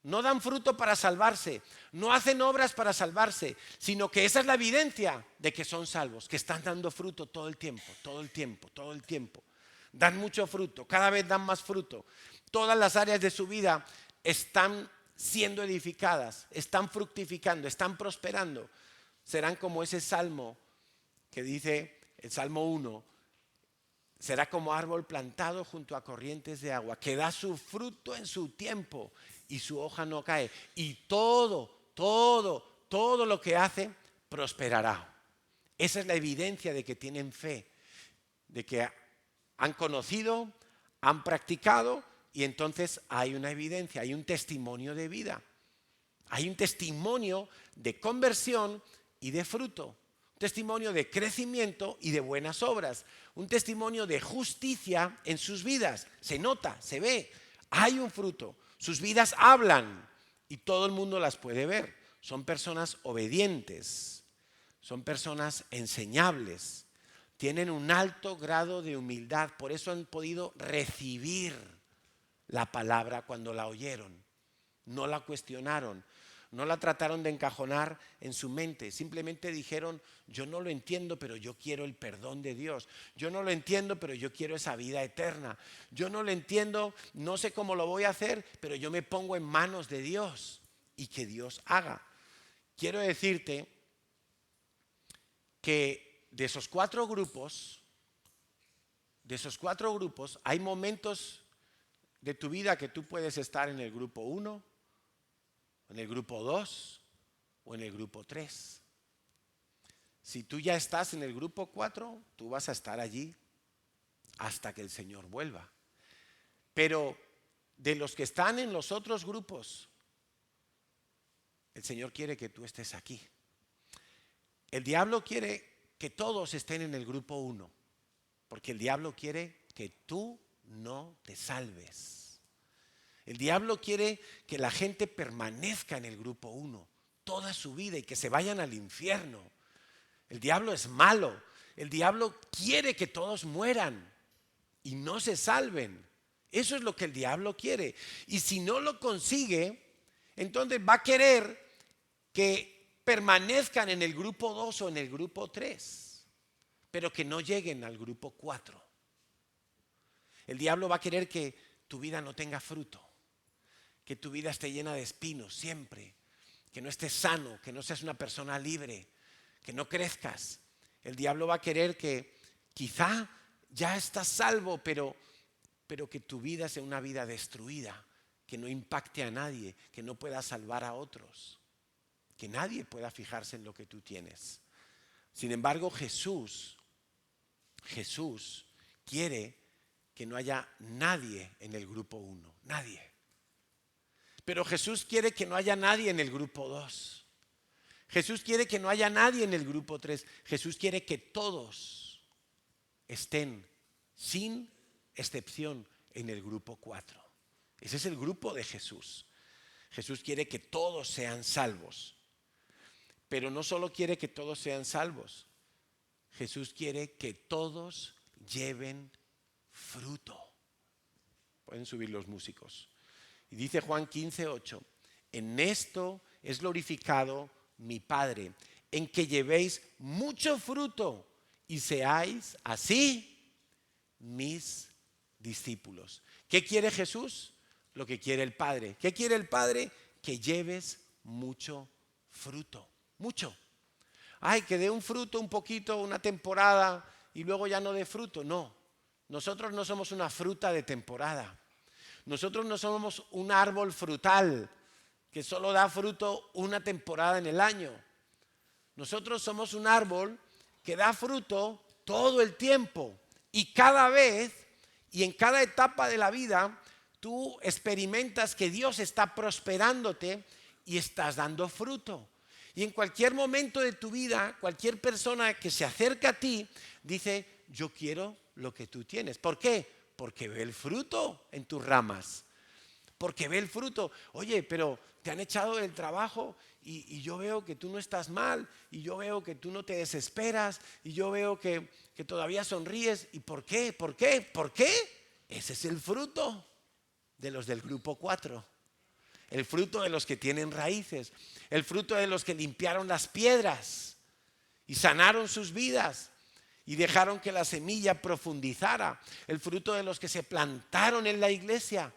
No dan fruto para salvarse, no hacen obras para salvarse, sino que esa es la evidencia de que son salvos, que están dando fruto todo el tiempo, todo el tiempo, todo el tiempo. Dan mucho fruto, cada vez dan más fruto. Todas las áreas de su vida están siendo edificadas, están fructificando, están prosperando. Serán como ese salmo que dice, el Salmo 1, será como árbol plantado junto a corrientes de agua, que da su fruto en su tiempo y su hoja no cae. Y todo lo que hace prosperará. Esa es la evidencia de que tienen fe, de que han conocido, han practicado y entonces hay una evidencia, hay un testimonio de vida. Hay un testimonio de conversión y de fruto. Un testimonio de crecimiento y de buenas obras. Un testimonio de justicia en sus vidas. Se nota, se ve. Hay un fruto. Sus vidas hablan y todo el mundo las puede ver. Son personas obedientes. Son personas enseñables. Tienen un alto grado de humildad. Por eso han podido recibir la palabra cuando la oyeron. No la cuestionaron. No la trataron de encajonar en su mente. Simplemente dijeron, yo no lo entiendo, pero yo quiero el perdón de Dios. Yo no lo entiendo, pero yo quiero esa vida eterna. Yo no lo entiendo, no sé cómo lo voy a hacer, pero yo me pongo en manos de Dios y que Dios haga. Quiero decirte que de esos cuatro grupos, hay momentos de tu vida que tú puedes estar en el grupo 1, en el grupo 2 o en el grupo 3. Si tú ya estás en el grupo 4, tú vas a estar allí hasta que el Señor vuelva. Pero de los que están en los otros grupos, el Señor quiere que tú estés aquí. El diablo quiere que todos estén en el grupo 1, porque el diablo quiere que tú no te salves. El diablo quiere que la gente permanezca en el grupo 1 toda su vida y que se vayan al infierno. El diablo es malo. El diablo quiere que todos mueran y no se salven. Eso es lo que el diablo quiere. Y si no lo consigue, entonces va a querer que permanezcan en el grupo 2 o en el grupo 3, pero que no lleguen al grupo 4. El diablo va a querer que tu vida no tenga fruto, que tu vida esté llena de espinos siempre, que no estés sano, que no seas una persona libre, que no crezcas. El diablo va a querer que quizá ya estás salvo, pero que tu vida sea una vida destruida, que no impacte a nadie, que no pueda salvar a otros, que nadie pueda fijarse en lo que tú tienes. Sin embargo, Jesús quiere que no haya nadie en el grupo 1, nadie. Pero Jesús quiere que no haya nadie en el grupo 2. Jesús quiere que no haya nadie en el grupo 3. Jesús quiere que todos estén, sin excepción, en el grupo 4. Ese es el grupo de Jesús. Jesús quiere que todos sean salvos. Pero no solo quiere que todos sean salvos. Jesús quiere que todos lleven fruto. Pueden subir los músicos. Y dice Juan 15:8, en esto es glorificado mi Padre, en que llevéis mucho fruto y seáis así mis discípulos. ¿Qué quiere Jesús? Lo que quiere el Padre. ¿Qué quiere el Padre? Que lleves mucho fruto, mucho. Ay, que dé un fruto un poquito, una temporada y luego ya no dé fruto. No, nosotros no somos una fruta de temporada. Nosotros no somos un árbol frutal que solo da fruto una temporada en el año. Nosotros somos un árbol que da fruto todo el tiempo y cada vez y en cada etapa de la vida tú experimentas que Dios está prosperándote y estás dando fruto. Y en cualquier momento de tu vida, cualquier persona que se acerca a ti dice, yo quiero lo que tú tienes. ¿Por qué? Porque ve el fruto en tus ramas. Porque ve el fruto. Oye, pero te han echado del trabajo y yo veo que tú no estás mal, y yo veo que tú no te desesperas, y yo veo que todavía sonríes. ¿Y por qué? ¿Por qué? ¿Por qué? Ese es el fruto de los del grupo 4. El fruto de los que tienen raíces. El fruto de los que limpiaron las piedras y sanaron sus vidas y dejaron que la semilla profundizara. El fruto de los que se plantaron en la iglesia.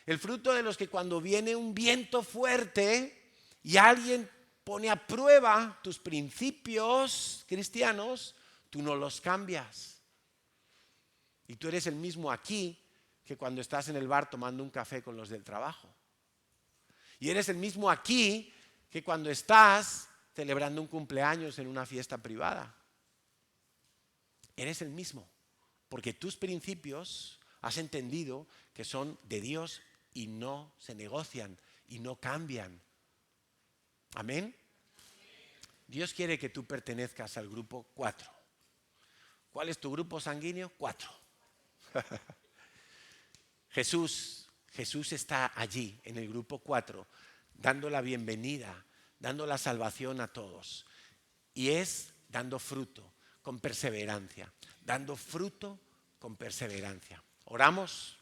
El fruto de los que cuando viene un viento fuerte y alguien pone a prueba tus principios cristianos, tú no los cambias. Y tú eres el mismo aquí que cuando estás en el bar tomando un café con los del trabajo. Y eres el mismo aquí que cuando estás celebrando un cumpleaños en una fiesta privada. Eres el mismo, porque tus principios has entendido que son de Dios y no se negocian y no cambian. Amén. Dios quiere que tú pertenezcas al grupo 4. ¿Cuál es tu grupo sanguíneo? 4. Jesús está allí en el grupo 4, dando la bienvenida, dando la salvación a todos. Y es dando fruto con perseverancia, dando fruto con perseverancia. ¿Oramos?